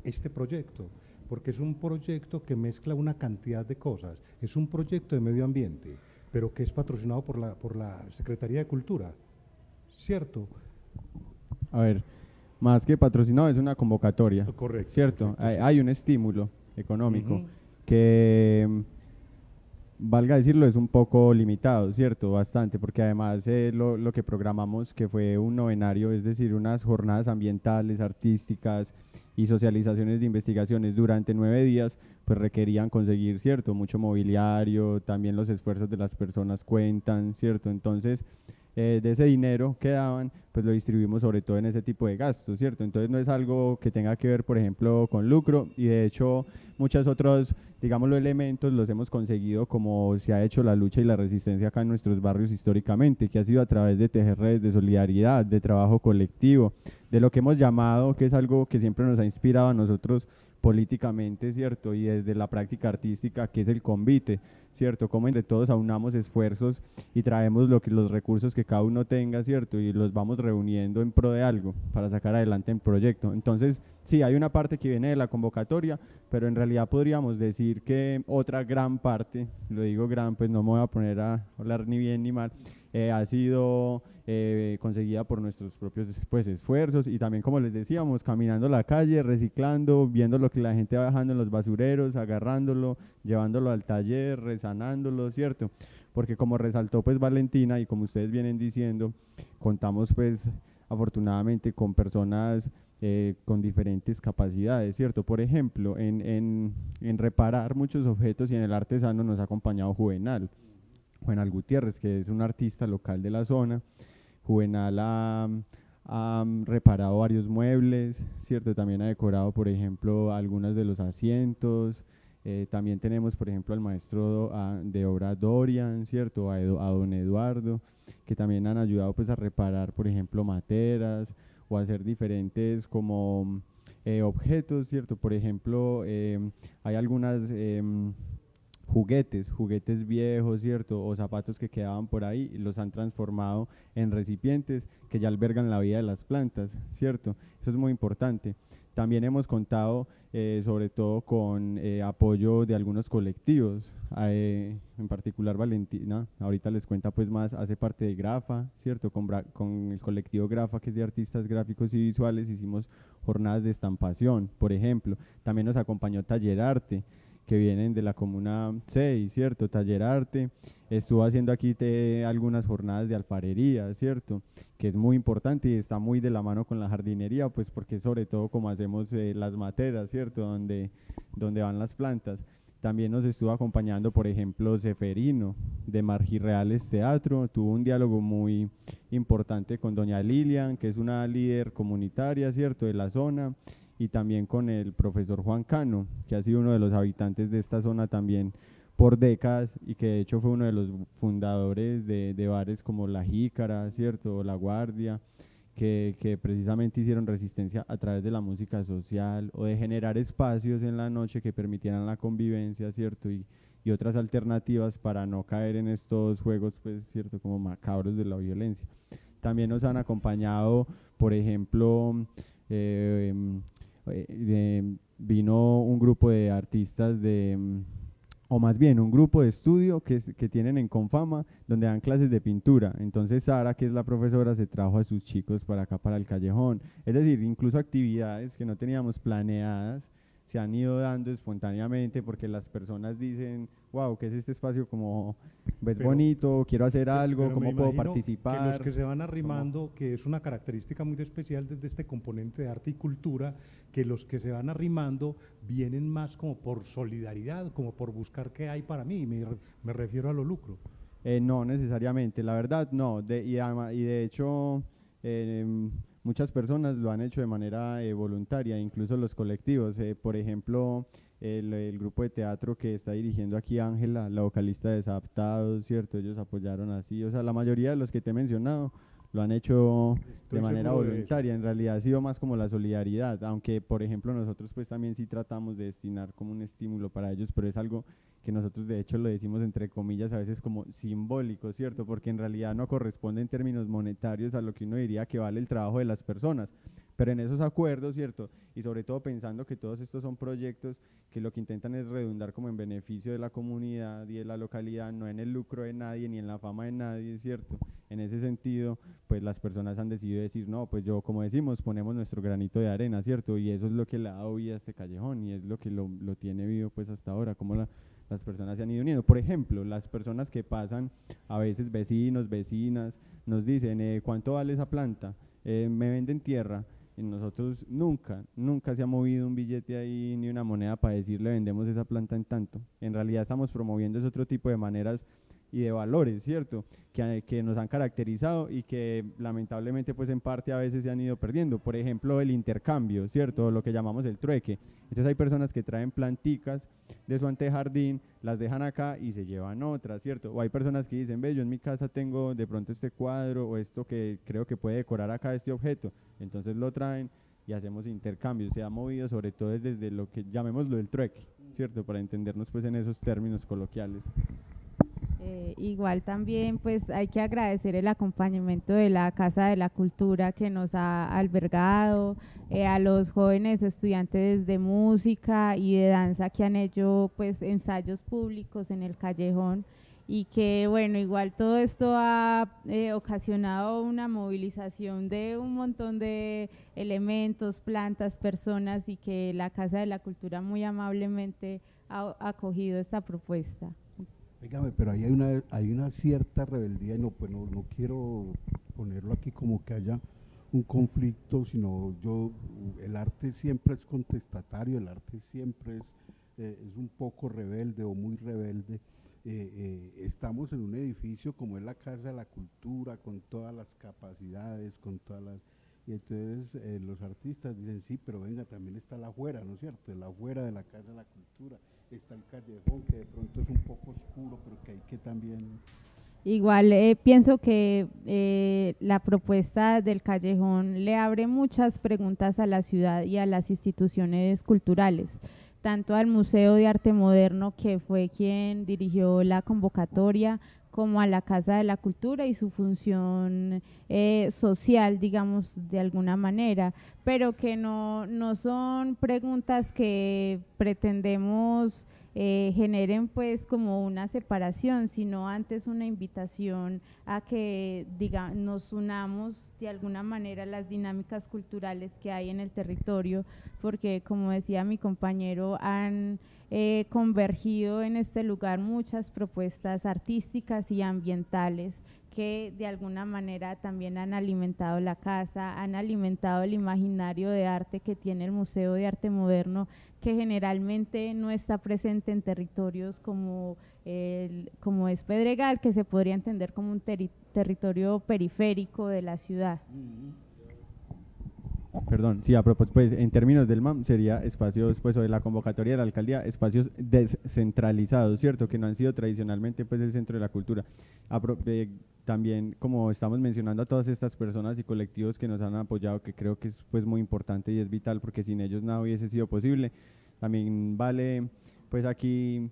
este proyecto, porque es un proyecto que mezcla una cantidad de cosas. Es un proyecto de medio ambiente, pero que es patrocinado por la Secretaría de Cultura, ¿cierto? A ver, más que patrocinado, es una convocatoria. Correcto. ¿Cierto? Correcto, sí. Hay un estímulo económico que, valga decirlo, es un poco limitado, ¿cierto? Bastante, porque además lo que programamos, que fue un novenario, es decir, unas jornadas ambientales, artísticas y socializaciones de investigaciones durante 9 días, pues requerían conseguir, ¿cierto? Mucho mobiliario, también los esfuerzos de las personas cuentan, ¿cierto? Entonces, de ese dinero que daban, pues lo distribuimos sobre todo en ese tipo de gastos, ¿cierto? Entonces no es algo que tenga que ver, por ejemplo, con lucro, y de hecho muchos otros, digámoslo, elementos los hemos conseguido, como se ha hecho la lucha y la resistencia acá en nuestros barrios históricamente, que ha sido a través de tejer redes de solidaridad, de trabajo colectivo, de lo que hemos llamado, que es algo que siempre nos ha inspirado a nosotros políticamente, ¿cierto? Y desde la práctica artística, que es el convite, ¿cierto? Como entre todos aunamos esfuerzos y traemos los recursos que cada uno tenga, ¿cierto? Y los vamos reuniendo en pro de algo para sacar adelante el proyecto. Entonces, sí, hay una parte que viene de la convocatoria, pero en realidad podríamos decir que otra gran parte, lo digo gran, pues no me voy a poner a hablar ni bien ni mal, ha sido conseguida por nuestros propios pues, esfuerzos, y también, como les decíamos, caminando la calle, reciclando, viendo lo que la gente va dejando en los basureros, agarrándolo, llevándolo al taller, resanándolo, ¿cierto? Porque como resaltó pues Valentina, y como ustedes vienen diciendo, contamos pues afortunadamente con personas con diferentes capacidades, ¿cierto? Por ejemplo, en reparar muchos objetos y en el artesano nos ha acompañado Juvenal Gutiérrez, que es un artista local de la zona. Juvenal ha reparado varios muebles, ¿cierto? También ha decorado, por ejemplo, algunos de los asientos, También tenemos, por ejemplo, al maestro de obra Dorian, ¿cierto? A don Eduardo, que también han ayudado pues a reparar, por ejemplo, materas o hacer diferentes como objetos, ¿cierto? Por ejemplo, hay algunas juguetes viejos, ¿cierto? O zapatos que quedaban por ahí, y los han transformado en recipientes que ya albergan la vida de las plantas, ¿cierto? Eso es muy importante. También hemos contado sobre todo con apoyo de algunos colectivos, en particular Valentina, ahorita les cuenta pues más, hace parte de Grafa, ¿cierto? Con el colectivo Grafa, que es de artistas gráficos y visuales, hicimos jornadas de estampación, por ejemplo. También nos acompañó Taller Arte, que vienen de la Comuna 6, ¿cierto? Taller Arte, estuvo haciendo aquí algunas jornadas de alfarería, ¿cierto? Que es muy importante y está muy de la mano con la jardinería, pues porque sobre todo como hacemos las materas, ¿cierto? Donde van las plantas. También nos estuvo acompañando, por ejemplo, Seferino, de Margirreales Teatro, tuvo un diálogo muy importante con doña Lilian, que es una líder comunitaria, ¿cierto?, de la zona, y también con el profesor Juan Cano, que ha sido uno de los habitantes de esta zona también por décadas y que de hecho fue uno de los fundadores de bares como La Jícara, ¿cierto?, o La Guardia, que precisamente hicieron resistencia a través de la música social o de generar espacios en la noche que permitieran la convivencia, ¿cierto?, y otras alternativas para no caer en estos juegos, pues, ¿cierto?, como macabros de la violencia. También nos han acompañado, por ejemplo, vino un grupo de artistas o más bien un grupo de estudio que tienen en Confama, donde dan clases de pintura. Entonces Sara, que es la profesora, se trajo a sus chicos para acá, para el callejón. Es decir, incluso actividades que no teníamos planeadas se han ido dando espontáneamente porque las personas dicen, wow, ¿qué es este espacio? Como, ves bonito, quiero hacer algo, ¿cómo puedo participar? Que los que se van arrimando, que es una característica muy especial desde este componente de arte y cultura, que los que se van arrimando vienen más como por solidaridad, como por buscar qué hay para mí, me refiero a lo lucro. No necesariamente, la verdad no, y de hecho muchas personas lo han hecho de manera voluntaria, incluso los colectivos, por ejemplo el grupo de teatro que está dirigiendo aquí Ángela, la vocalista de Desadaptados, ¿cierto? Ellos apoyaron así, o sea, la mayoría de los que te he mencionado lo han hecho de manera voluntaria, en realidad ha sido más como la solidaridad, aunque por ejemplo nosotros pues también sí tratamos de destinar como un estímulo para ellos, pero es algo que nosotros de hecho lo decimos entre comillas a veces como simbólico, ¿cierto? Porque en realidad no corresponde en términos monetarios a lo que uno diría que vale el trabajo de las personas, pero en esos acuerdos, ¿cierto? Y sobre todo pensando que todos estos son proyectos que lo que intentan es redundar como en beneficio de la comunidad y de la localidad, no en el lucro de nadie ni en la fama de nadie, ¿cierto? En ese sentido, pues las personas han decidido decir, no, pues yo, como decimos, ponemos nuestro granito de arena, ¿cierto? Y eso es lo que le ha dado vida a este callejón y es lo que lo tiene vivo pues hasta ahora, como las personas se han ido uniendo. Por ejemplo, las personas que pasan, a veces vecinos, vecinas, nos dicen, ¿cuánto vale esa planta? Me venden tierra. Y nosotros nunca se ha movido un billete ahí ni una moneda para decirle vendemos esa planta en tanto. En realidad estamos promoviendo ese otro tipo de maneras y de valores, ¿cierto? Que nos han caracterizado y que lamentablemente pues en parte a veces se han ido perdiendo. Por ejemplo, el intercambio, ¿cierto? Lo que llamamos el trueque. Entonces hay personas que traen planticas de su antejardín, las dejan acá y se llevan otras, ¿cierto? O hay personas que dicen, ve, yo en mi casa tengo de pronto este cuadro o esto que creo que puede decorar acá este objeto, entonces lo traen y hacemos intercambios. Se ha movido sobre todo desde lo que llamémoslo el trueque, ¿cierto? Para entendernos pues en esos términos coloquiales. Igual también pues hay que agradecer el acompañamiento de la Casa de la Cultura que nos ha albergado, a los jóvenes estudiantes de música y de danza que han hecho pues ensayos públicos en el callejón y que bueno, igual todo esto ha ocasionado una movilización de un montón de elementos, plantas, personas y que la Casa de la Cultura muy amablemente ha acogido esta propuesta. Dígame, pero ahí hay una cierta rebeldía, y no, pues no quiero ponerlo aquí como que haya un conflicto, sino el arte siempre es contestatario, el arte siempre es un poco rebelde o muy rebelde. Estamos en un edificio como es la Casa de la Cultura, con todas las capacidades, con todas las y entonces los artistas dicen, sí, pero venga, también está la afuera, ¿no es cierto? La afuera de la Casa de la Cultura, está el callejón, que de pronto es un poco oscuro, pero que hay que también... Igual pienso que la propuesta del callejón le abre muchas preguntas a la ciudad y a las instituciones culturales, tanto al Museo de Arte Moderno, que fue quien dirigió la convocatoria, como a la Casa de la Cultura y su función social, digamos, de alguna manera, pero que no son preguntas que pretendemos generen pues como una separación, sino antes una invitación a que nos unamos de alguna manera a las dinámicas culturales que hay en el territorio, porque como decía mi compañero, han convergido en este lugar muchas propuestas artísticas y ambientales que de alguna manera también han alimentado la casa, han alimentado el imaginario de arte que tiene el Museo de Arte Moderno, que generalmente no está presente en territorios como es Pedregal, que se podría entender como un territorio periférico de la ciudad. Perdón, sí, a propósito, pues en términos del MAM sería espacios, pues o de la convocatoria de la alcaldía, espacios descentralizados, ¿cierto? Que no han sido tradicionalmente pues el centro de la cultura. También, como estamos mencionando a todas estas personas y colectivos que nos han apoyado, que creo que es pues muy importante y es vital, porque sin ellos nada hubiese sido posible. También vale pues aquí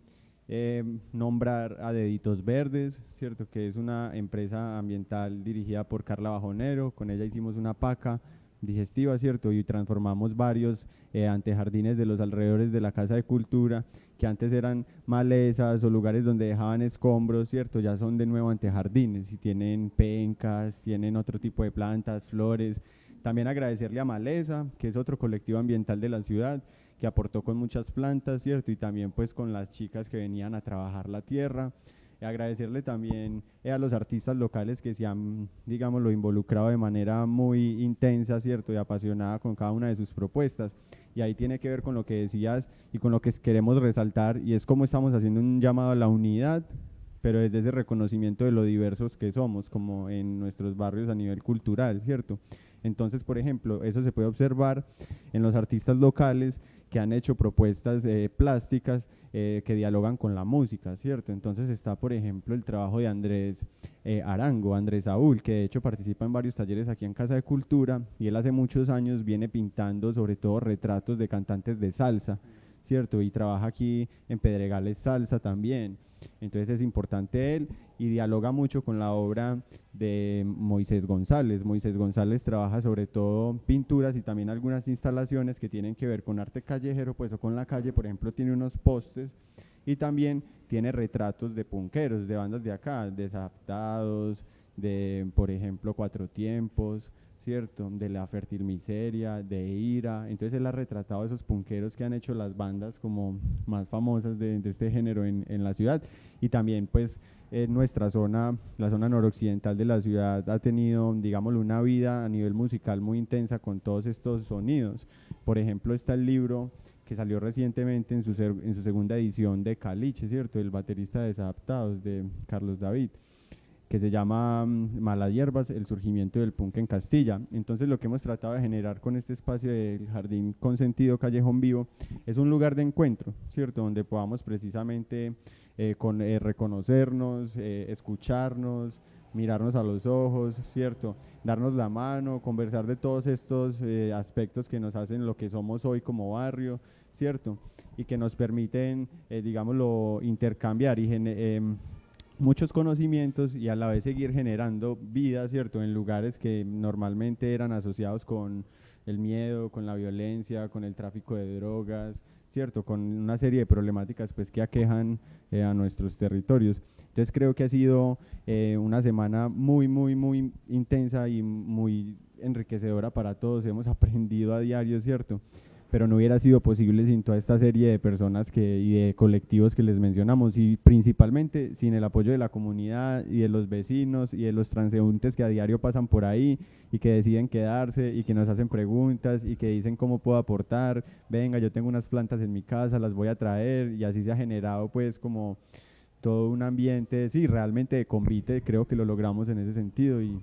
nombrar a Deditos Verdes, ¿cierto? Que es una empresa ambiental dirigida por Carla Bajonero. Con ella hicimos una paca digestiva, ¿cierto? Y transformamos varios antejardines de los alrededores de la Casa de Cultura, que antes eran malezas o lugares donde dejaban escombros, ¿cierto? Ya son de nuevo antejardines y tienen pencas, tienen otro tipo de plantas, flores. También agradecerle a Maleza, que es otro colectivo ambiental de la ciudad, que aportó con muchas plantas, ¿cierto? Y también pues con las chicas que venían a trabajar la tierra. Agradecerle también a los artistas locales que se han, digámoslo, involucrado de manera muy intensa, ¿cierto? Y apasionada con cada una de sus propuestas. Y ahí tiene que ver con lo que decías y con lo que queremos resaltar, y es cómo estamos haciendo un llamado a la unidad, pero desde ese reconocimiento de lo diversos que somos, como en nuestros barrios a nivel cultural, ¿cierto? Entonces, por ejemplo, eso se puede observar en los artistas locales que han hecho propuestas plásticas que dialogan con la música, ¿cierto? Entonces está, por ejemplo, el trabajo de Andrés Arango, Andrés Saúl, que de hecho participa en varios talleres aquí en Casa de Cultura, y él hace muchos años viene pintando sobre todo retratos de cantantes de salsa, ¿cierto? Y trabaja aquí en Pedregales Salsa también. Entonces es importante él, y dialoga mucho con la obra de Moisés González. Moisés González trabaja sobre todo pinturas y también algunas instalaciones que tienen que ver con arte callejero, pues o con la calle. Por ejemplo, tiene unos postes y también tiene retratos de punqueros, de bandas de acá, Desadaptados, de por ejemplo Cuatro Tiempos, ¿cierto? De La Fértil Miseria, de Ira. Entonces él ha retratado esos punqueros que han hecho las bandas como más famosas de este género en la ciudad. Y también pues nuestra zona, la zona noroccidental de la ciudad, ha tenido, digámoslo, una vida a nivel musical muy intensa con todos estos sonidos. Por ejemplo, está el libro que salió recientemente en su segunda edición de Caliche, ¿cierto? El baterista de Desadaptados, de Carlos David, que se llama Malas Hierbas, el surgimiento del punk en Castilla. Entonces lo que hemos tratado de generar con este espacio del Jardín Consentido Callejón Vivo es un lugar de encuentro, ¿cierto? Donde podamos precisamente reconocernos, escucharnos, mirarnos a los ojos, ¿cierto? Darnos la mano, conversar de todos estos aspectos que nos hacen lo que somos hoy como barrio, ¿cierto? Y que nos permiten, digámoslo, intercambiar y muchos conocimientos, y a la vez seguir generando vida, ¿cierto? En lugares que normalmente eran asociados con el miedo, con la violencia, con el tráfico de drogas, ¿cierto? Con una serie de problemáticas pues que aquejan a nuestros territorios. Entonces creo que ha sido una semana muy, muy, muy intensa y muy enriquecedora para todos. Hemos aprendido a diario, ¿cierto? Pero no hubiera sido posible sin toda esta serie de personas y de colectivos que les mencionamos, y principalmente sin el apoyo de la comunidad y de los vecinos y de los transeúntes que a diario pasan por ahí y que deciden quedarse y que nos hacen preguntas y que dicen cómo puedo aportar. Venga, yo tengo unas plantas en mi casa, las voy a traer, y así se ha generado pues como todo un ambiente, sí, realmente de convite. Creo que lo logramos en ese sentido, y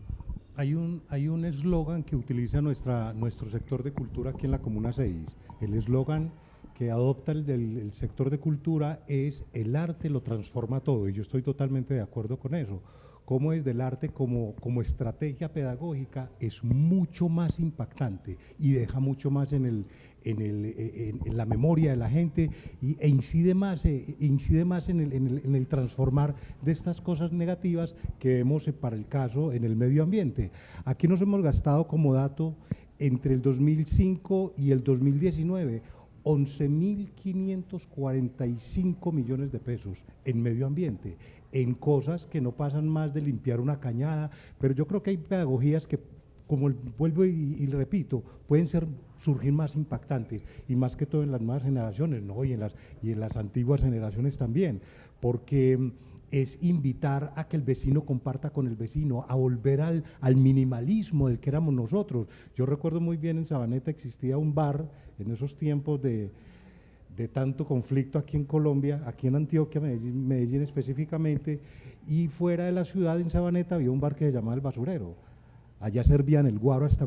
hay un eslogan que utiliza nuestro sector de cultura aquí en la Comuna 6. El eslogan que adopta el sector de cultura es: el arte lo transforma todo, y yo estoy totalmente de acuerdo con eso. Cómo desde el arte como estrategia pedagógica es mucho más impactante y deja mucho más en la memoria de la gente e incide más en el transformar de estas cosas negativas que vemos para el caso en el medio ambiente. Aquí nos hemos gastado como dato entre el 2005 y el 2019 11.545 millones de pesos en medio ambiente, en cosas que no pasan más de limpiar una cañada, pero yo creo que hay pedagogías que, como vuelvo y repito, pueden surgir más impactantes, y más que todo en las nuevas generaciones, ¿no? y en las antiguas generaciones también, porque es invitar a que el vecino comparta con el vecino, a volver al minimalismo del que éramos nosotros. Yo recuerdo muy bien, en Sabaneta existía un bar en esos tiempos de tanto conflicto aquí en Colombia, aquí en Antioquia, Medellín específicamente, y fuera de la ciudad, en Sabaneta, había un bar que se llamaba El Basurero. Allá servían el guaro hasta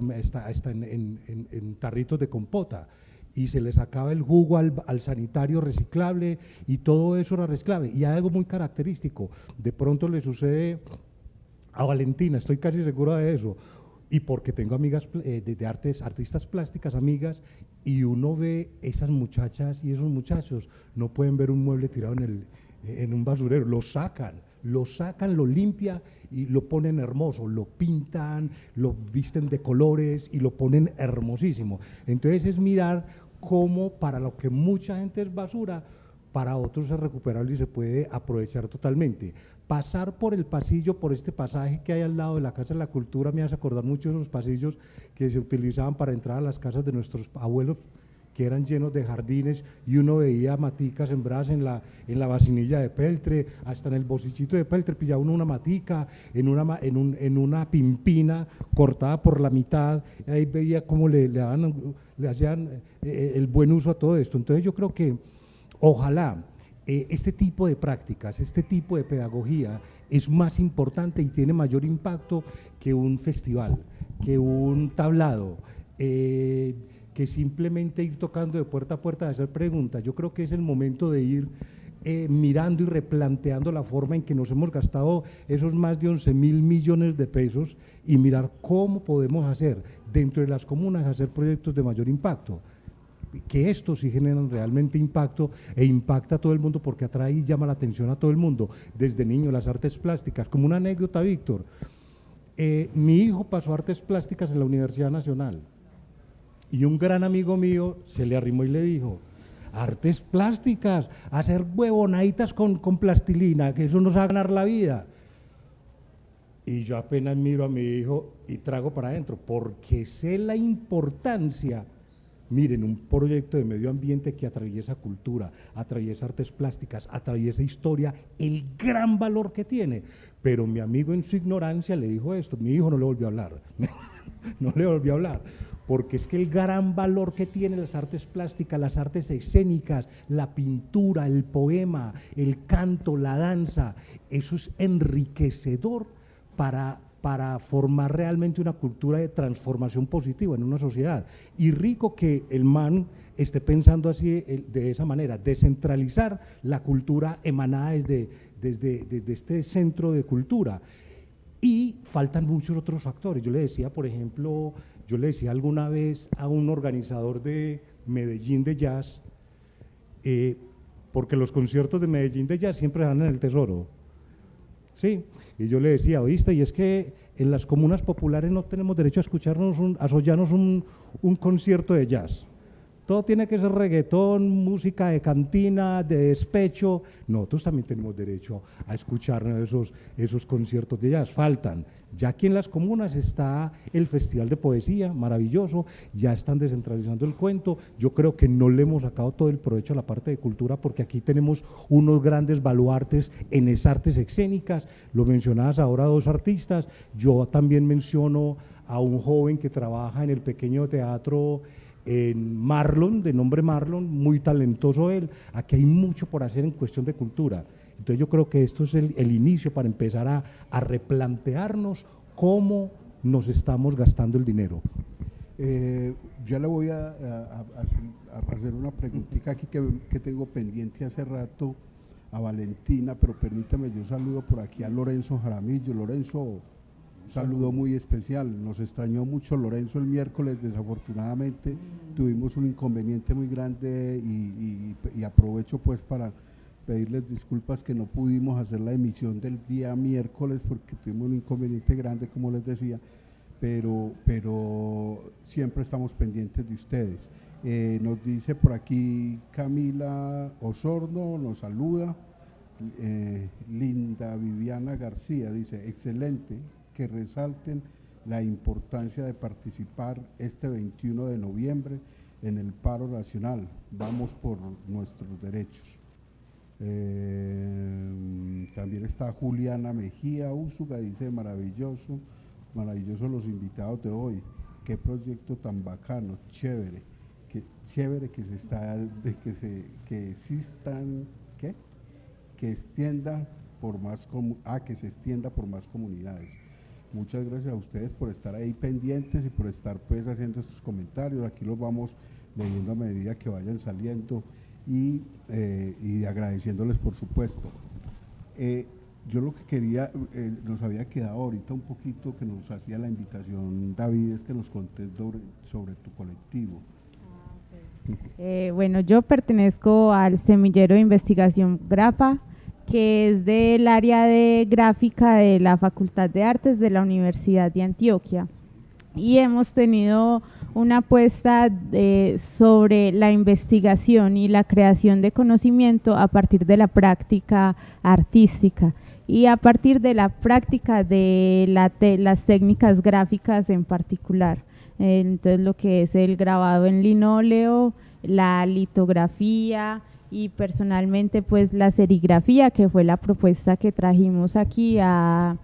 en tarritos de compota, y se le sacaba el jugo al sanitario reciclable, y todo eso era reciclable. Y hay algo muy característico, de pronto le sucede a Valentina, estoy casi seguro de eso, y porque tengo amigas de artistas plásticas, amigas, y uno ve esas muchachas y esos muchachos, no pueden ver un mueble tirado en un basurero, lo sacan, lo limpian y lo ponen hermoso, lo pintan, lo visten de colores y lo ponen hermosísimo. Entonces es mirar cómo para lo que mucha gente es basura, para otros es recuperable y se puede aprovechar totalmente. Pasar por el pasillo, por este pasaje que hay al lado de la Casa de la Cultura, me hace acordar mucho de esos pasillos que se utilizaban para entrar a las casas de nuestros abuelos, que eran llenos de jardines, y uno veía maticas sembradas en la vacinilla de peltre, hasta en el bocichito de peltre pillaba uno una matica, en una pimpina cortada por la mitad, ahí veía cómo le hacían el buen uso a todo esto. Entonces yo creo que ojalá este tipo de prácticas, este tipo de pedagogía es más importante y tiene mayor impacto que un festival, que un tablado, que simplemente ir tocando de puerta a puerta, de hacer preguntas. Yo creo que es el momento de ir mirando y replanteando la forma en que nos hemos gastado esos más de 11.000 millones de pesos, y mirar cómo podemos hacer dentro de las comunas, hacer proyectos de mayor impacto, que estos sí generan realmente impacto e impacta a todo el mundo, porque atrae y llama la atención a todo el mundo, desde niño, las artes plásticas. Como una anécdota, Víctor, mi hijo pasó artes plásticas en la Universidad Nacional, y un gran amigo mío se le arrimó y le dijo: artes plásticas, hacer huevonaditas con plastilina, que eso nos va a ganar la vida. Y yo apenas miro a mi hijo y trago para adentro, porque sé la importancia. Miren, un proyecto de medio ambiente que atraviesa cultura, atraviesa artes plásticas, atraviesa historia, el gran valor que tiene. Pero mi amigo, en su ignorancia, le dijo esto. Mi hijo no le volvió a hablar, no le volvió a hablar, porque es que el gran valor que tienen las artes plásticas, las artes escénicas, la pintura, el poema, el canto, la danza, eso es enriquecedor para formar realmente una cultura de transformación positiva en una sociedad. Y rico que el man esté pensando así, de esa manera, descentralizar la cultura emanada desde este centro de cultura. Y faltan muchos otros factores. Yo le decía, por ejemplo, alguna vez a un organizador de Medellín de jazz, porque los conciertos de Medellín de jazz siempre dan en el Tesoro, ¿sí? Y yo le decía: oíste, y es que en las comunas populares no tenemos derecho a escucharnos, a sollarnos un concierto de jazz. Todo tiene que ser reggaetón, música de cantina, de despecho. Nosotros también tenemos derecho a escucharnos esos conciertos de jazz. Faltan. Ya aquí en las comunas está el Festival de Poesía, maravilloso, ya están descentralizando el cuento. Yo creo que no le hemos sacado todo el provecho a la parte de cultura, porque aquí tenemos unos grandes baluartes en esas artes escénicas. Lo mencionabas ahora, dos artistas. Yo también menciono a un joven que trabaja en el pequeño teatro en Marlon, de nombre Marlon, muy talentoso él. Aquí hay mucho por hacer en cuestión de cultura. Entonces yo creo que esto es el inicio para empezar a replantearnos cómo nos estamos gastando el dinero. Ya le voy a hacer una preguntita aquí que tengo pendiente hace rato a Valentina, pero permítame, yo saludo por aquí a Lorenzo Jaramillo. Lorenzo, un saludo muy especial. Nos extrañó mucho Lorenzo el miércoles, desafortunadamente tuvimos un inconveniente muy grande y aprovecho pues para pedirles disculpas que no pudimos hacer la emisión del día miércoles porque tuvimos un inconveniente grande, como les decía, pero siempre estamos pendientes de ustedes. Nos dice por aquí Camila Osorno, nos saluda. Linda Viviana García dice, excelente, que resalten la importancia de participar este 21 de noviembre en el paro nacional. Vamos por nuestros derechos. También está Juliana Mejía Úsuga, dice, maravillosos los invitados de hoy, qué proyecto tan bacano, chévere que se está, que existan, ¿qué? Que extienda por más, que se extienda por más comunidades. Muchas gracias a ustedes por estar ahí pendientes y por estar pues haciendo estos comentarios, aquí los vamos leyendo a medida que vayan saliendo y agradeciéndoles por supuesto. Yo lo que quería, nos había quedado ahorita un poquito que nos hacía la invitación David, es que nos contés sobre tu colectivo. Bueno, yo pertenezco al Semillero de Investigación Grapa, que es del área de gráfica de la Facultad de Artes de la Universidad de Antioquia. Y hemos tenido una apuesta sobre la investigación y la creación de conocimiento a partir de la práctica artística y a partir de la práctica de las técnicas gráficas en particular. Entonces lo que es el grabado en linóleo, la litografía y personalmente pues la serigrafía, que fue la propuesta que trajimos aquí al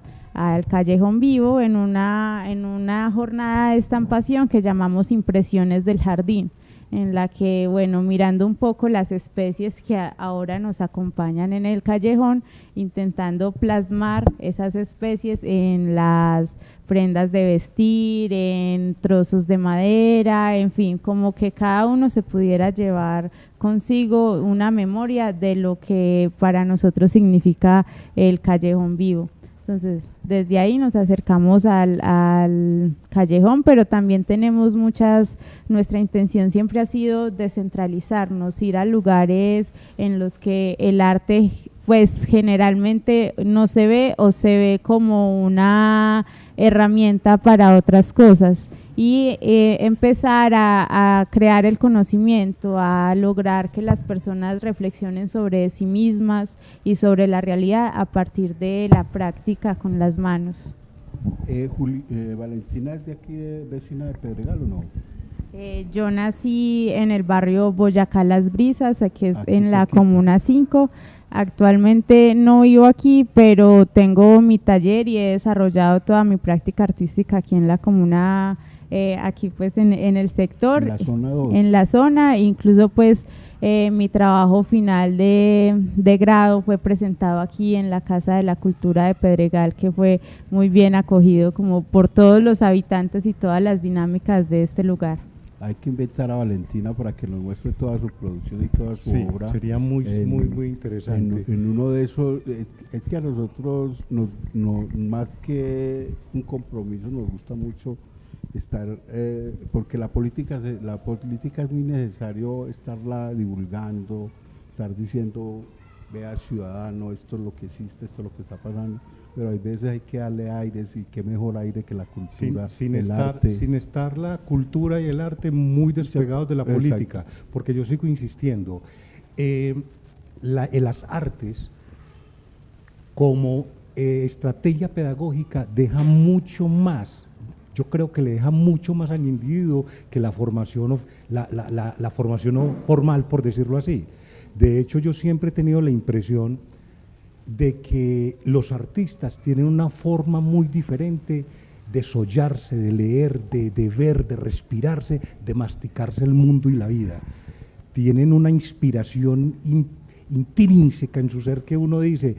Callejón Vivo en una jornada de estampación que llamamos Impresiones del Jardín, en la que, bueno, mirando un poco las especies que ahora nos acompañan en el callejón, intentando plasmar esas especies en las prendas de vestir, en trozos de madera, en fin, como que cada uno se pudiera llevar consigo una memoria de lo que para nosotros significa el Callejón Vivo. Entonces, desde ahí nos acercamos al callejón, pero también tenemos nuestra intención siempre ha sido descentralizarnos, ir a lugares en los que el arte pues generalmente no se ve o se ve como una herramienta para otras cosas y empezar a crear el conocimiento, a lograr que las personas reflexionen sobre sí mismas y sobre la realidad a partir de la práctica con las manos. Valentina es de aquí, vecina de Pedregal, ¿o no? Yo nací en el barrio Boyacá Las Brisas, que es en la Comuna 5. Actualmente no vivo aquí, pero tengo mi taller y he desarrollado toda mi práctica artística aquí en la comuna, aquí pues en el sector, en la zona 2. En la zona, incluso pues mi trabajo final de grado fue presentado aquí en la Casa de la Cultura de Pedregal, que fue muy bien acogido como por todos los habitantes y todas las dinámicas de este lugar. Hay que invitar a Valentina para que nos muestre toda su producción y toda su obra. Sería muy interesante. En uno de esos, es que a nosotros, más que un compromiso, nos gusta mucho estar, porque la política es muy necesario estarla divulgando, estar diciendo, vea ciudadano, esto es lo que existe, esto es lo que está pasando, pero hay veces hay que darle aires y qué mejor aire que la cultura, sin estar la cultura y el arte muy despegados de la política, porque yo sigo insistiendo, las artes como estrategia pedagógica deja mucho más. Yo creo que le deja mucho más al individuo que la formación formal, por decirlo así. De hecho, yo siempre he tenido la impresión de que los artistas tienen una forma muy diferente de sollarse, de leer, de ver, de respirarse, de masticarse el mundo y la vida. Tienen una inspiración intrínseca en su ser que uno dice,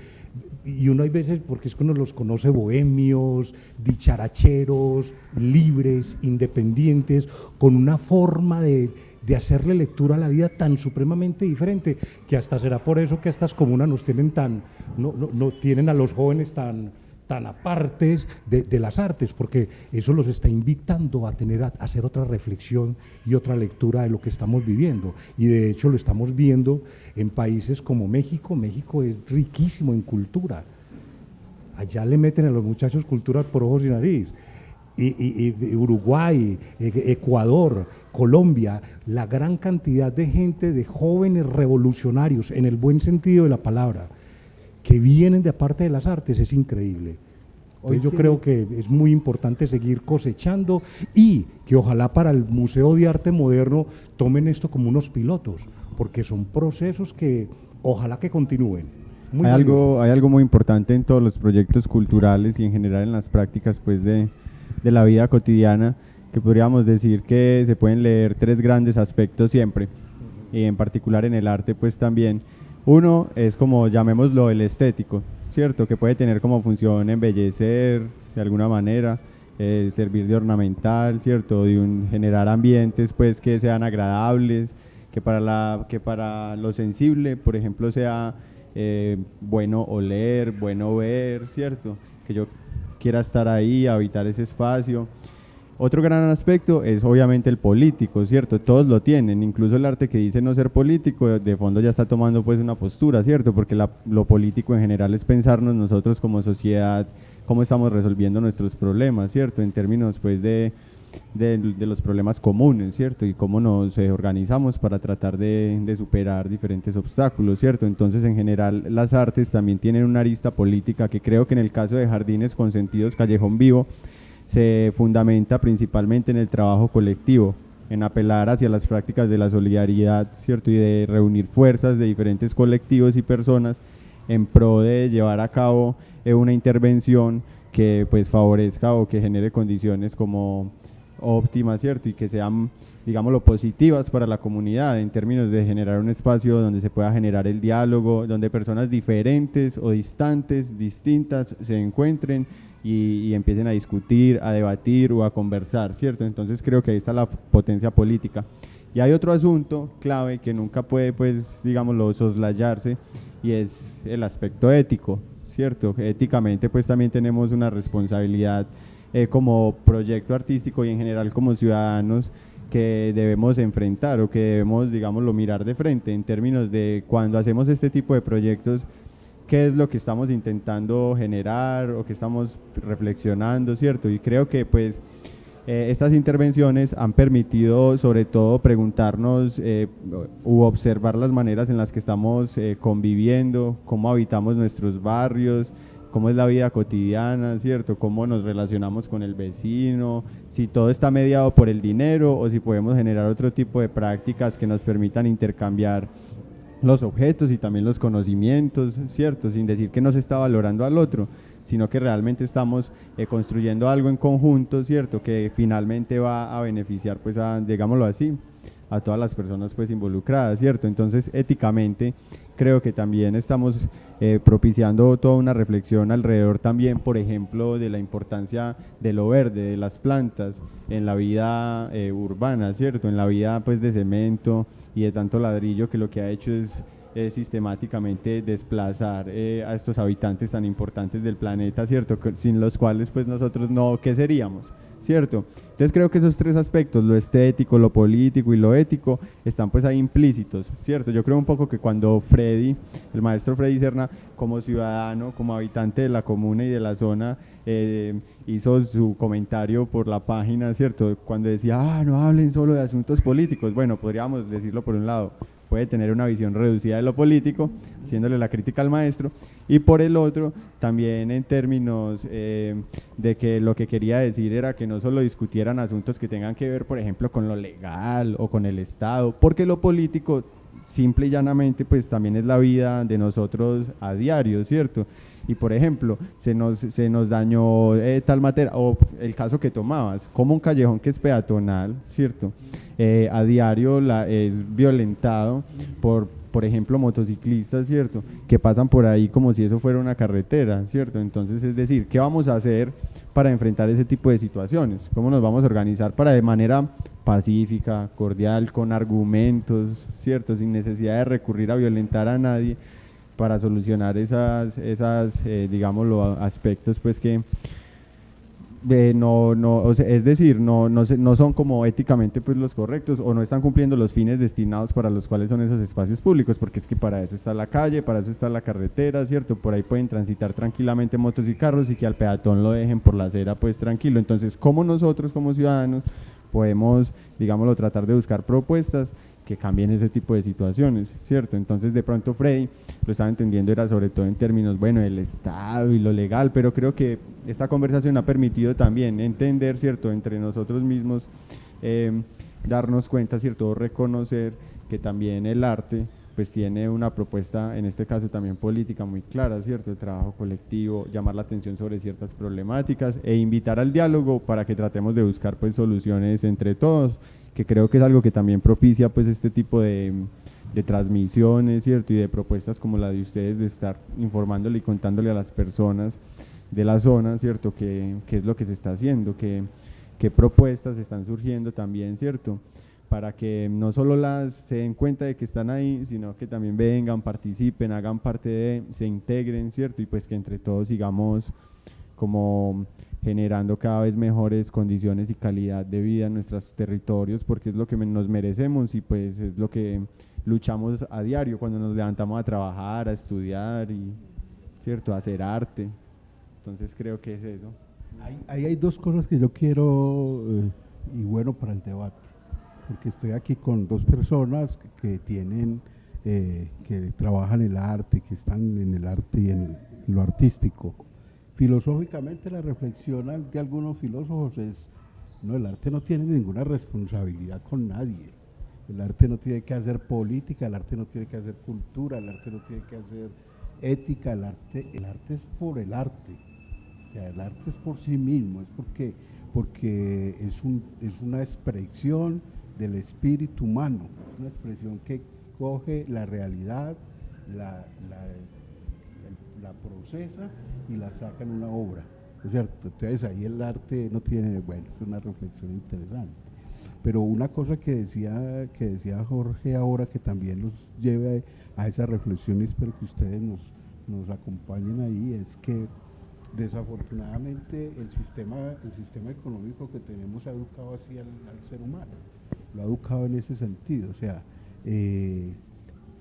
y uno hay veces, porque es que uno los conoce bohemios, dicharacheros, libres, independientes, con una forma de hacerle lectura a la vida tan supremamente diferente, que hasta será por eso que estas comunas nos tienen no tienen a los jóvenes tan apartes de las artes, porque eso los está invitando a hacer otra reflexión y otra lectura de lo que estamos viviendo, y de hecho lo estamos viendo en países como México. México es riquísimo en cultura, allá le meten a los muchachos cultura por ojos y nariz, y Uruguay, Ecuador, Colombia, la gran cantidad de gente, de jóvenes revolucionarios, en el buen sentido de la palabra, que vienen de aparte de las artes, es increíble. Hoy yo creo que es muy importante seguir cosechando, y que ojalá para el Museo de Arte Moderno tomen esto como unos pilotos, porque son procesos que ojalá que continúen. Hay algo muy importante en todos los proyectos culturales y en general en las prácticas pues de la vida cotidiana, que podríamos decir que se pueden leer tres grandes aspectos siempre, y en particular en el arte pues también. Uno es, como llamémoslo, el estético, ¿cierto? Que puede tener como función embellecer de alguna manera, servir de ornamental, ¿cierto? Generar ambientes pues que sean agradables, que para lo sensible, por ejemplo, sea bueno oler, bueno ver, ¿cierto? Que yo quiera estar ahí, habitar ese espacio. Otro gran aspecto es obviamente el político, ¿cierto? Todos lo tienen, incluso el arte que dice no ser político, de fondo ya está tomando pues una postura, ¿cierto? Porque lo político en general es pensarnos nosotros como sociedad, cómo estamos resolviendo nuestros problemas, ¿cierto? En términos pues de los problemas comunes, ¿cierto? Y cómo nos organizamos para tratar de superar diferentes obstáculos, ¿cierto? Entonces, en general, las artes también tienen una arista política que creo que en el caso de Jardines Consentidos Callejón Vivo se fundamenta principalmente en el trabajo colectivo, en apelar hacia las prácticas de la solidaridad, ¿cierto? Y de reunir fuerzas de diferentes colectivos y personas en pro de llevar a cabo una intervención que pues favorezca o que genere condiciones como óptimas, ¿cierto? Y que sean, digámoslo, positivas para la comunidad en términos de generar un espacio donde se pueda generar el diálogo, donde personas diferentes o distantes, distintas, se encuentren y empiecen a discutir, a debatir o a conversar, ¿cierto? Entonces creo que ahí está la potencia política. Y hay otro asunto clave que nunca puede, pues, digámoslo, soslayarse, y es el aspecto ético, ¿cierto? Éticamente, pues, también tenemos una responsabilidad como proyecto artístico y en general como ciudadanos que debemos enfrentar o que debemos, digámoslo, mirar de frente en términos de cuando hacemos este tipo de proyectos, qué es lo que estamos intentando generar o que estamos reflexionando, ¿cierto? Y creo que pues estas intervenciones han permitido sobre todo preguntarnos u observar las maneras en las que estamos conviviendo, cómo habitamos nuestros barrios, cómo es la vida cotidiana, ¿cierto? Cómo nos relacionamos con el vecino, si todo está mediado por el dinero o si podemos generar otro tipo de prácticas que nos permitan intercambiar los objetos y también los conocimientos, ¿cierto? Sin decir que no se está valorando al otro, sino que realmente estamos construyendo algo en conjunto, ¿cierto? Que finalmente va a beneficiar, pues, digámoslo así, a todas las personas, pues, involucradas, ¿cierto? Entonces, éticamente, creo que también estamos propiciando toda una reflexión alrededor también, por ejemplo, de la importancia de lo verde, de las plantas en la vida urbana, ¿cierto? En la vida, pues, de cemento y de tanto ladrillo, que lo que ha hecho es sistemáticamente desplazar a estos habitantes tan importantes del planeta, ¿cierto? Sin los cuales pues nosotros no, ¿qué seríamos? ¿Cierto? Entonces creo que esos tres aspectos, lo estético, lo político y lo ético, están pues ahí implícitos, ¿cierto? Yo creo un poco que cuando Freddy, el maestro Freddy Serna, como ciudadano, como habitante de la comuna y de la zona, hizo su comentario por la página, ¿cierto? Cuando decía, no hablen solo de asuntos políticos, bueno, podríamos decirlo por un lado, puede tener una visión reducida de lo político, haciéndole la crítica al maestro, y por el otro, también en términos de que lo que quería decir era que no solo discutieran asuntos que tengan que ver, por ejemplo, con lo legal o con el Estado, porque lo político simple y llanamente pues también es la vida de nosotros a diario, ¿cierto? Y por ejemplo, se nos dañó tal materia, o el caso que tomabas, como un callejón que es peatonal, ¿cierto? A diario es violentado por ejemplo, motociclistas, ¿cierto? Que pasan por ahí como si eso fuera una carretera, ¿cierto? Entonces, es decir, ¿qué vamos a hacer para enfrentar ese tipo de situaciones? ¿Cómo nos vamos a organizar para de manera pacífica, cordial, con argumentos, ¿cierto? Sin necesidad de recurrir a violentar a nadie para solucionar digámoslo, aspectos pues que o sea, es decir, no son como éticamente pues los correctos o no están cumpliendo los fines destinados para los cuales son esos espacios públicos, porque es que para eso está la calle, para eso está la carretera, ¿cierto? Por ahí pueden transitar tranquilamente motos y carros y que al peatón lo dejen por la acera pues tranquilo. Entonces, ¿cómo nosotros como ciudadanos podemos, digámoslo, tratar de buscar propuestas que cambien ese tipo de situaciones, ¿cierto? Entonces, de pronto Freddy lo estaba entendiendo, era sobre todo en términos, bueno, del Estado y lo legal, pero creo que esta conversación ha permitido también entender, ¿cierto?, entre nosotros mismos, darnos cuenta, ¿cierto?, reconocer que también el arte, pues tiene una propuesta, en este caso también política, muy clara, ¿cierto?, el trabajo colectivo, llamar la atención sobre ciertas problemáticas e invitar al diálogo para que tratemos de buscar, pues, soluciones entre todos, que creo que es algo que también propicia pues este tipo de transmisiones, ¿cierto? Y de propuestas como la de ustedes, de estar informándole y contándole a las personas de la zona, ¿cierto? Qué es lo que se está haciendo, qué propuestas están surgiendo también, ¿cierto? Para que no solo se den cuenta de que están ahí, sino que también vengan, participen, hagan parte se integren, ¿cierto? Y pues que entre todos sigamos como generando cada vez mejores condiciones y calidad de vida en nuestros territorios, porque es lo que nos merecemos y pues es lo que luchamos a diario cuando nos levantamos a trabajar, a estudiar y, ¿cierto?, a hacer arte. Entonces creo que es eso. Hay dos cosas que yo quiero, y bueno, para el debate, porque estoy aquí con dos personas que tienen, que trabajan el arte, que están en el arte y en lo artístico. Filosóficamente la reflexión de algunos filósofos es, no, el arte no tiene ninguna responsabilidad con nadie, el arte no tiene que hacer política, el arte no tiene que hacer cultura, el arte no tiene que hacer ética, el arte es por el arte, o sea, el arte es por sí mismo, es porque es una expresión del espíritu humano, es una expresión que coge la realidad, la procesa y la saca en una obra, ¿no es cierto? Entonces ahí el arte no tiene, bueno, es una reflexión interesante. Pero una cosa que decía Jorge ahora, que también nos lleve a esa reflexión, y espero que ustedes nos acompañen ahí, es que desafortunadamente el sistema económico que tenemos ha educado así al ser humano, lo ha educado en ese sentido, o sea,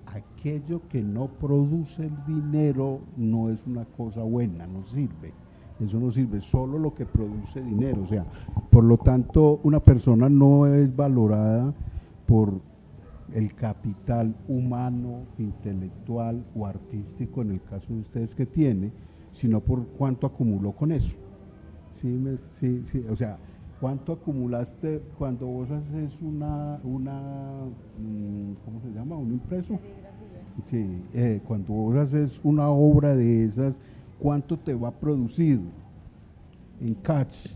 aquello que no produce el dinero no es una cosa buena, no sirve, eso no sirve, solo lo que produce dinero, o sea, por lo tanto una persona no es valorada por el capital humano, intelectual o artístico, en el caso de ustedes que tiene, sino por cuánto acumuló con eso, sí, o sea, ¿cuánto acumulaste cuando vos haces ¿cómo se llama? ¿Un impreso? Sí, cuando vos haces una obra de esas, ¿cuánto te va a producir en cash,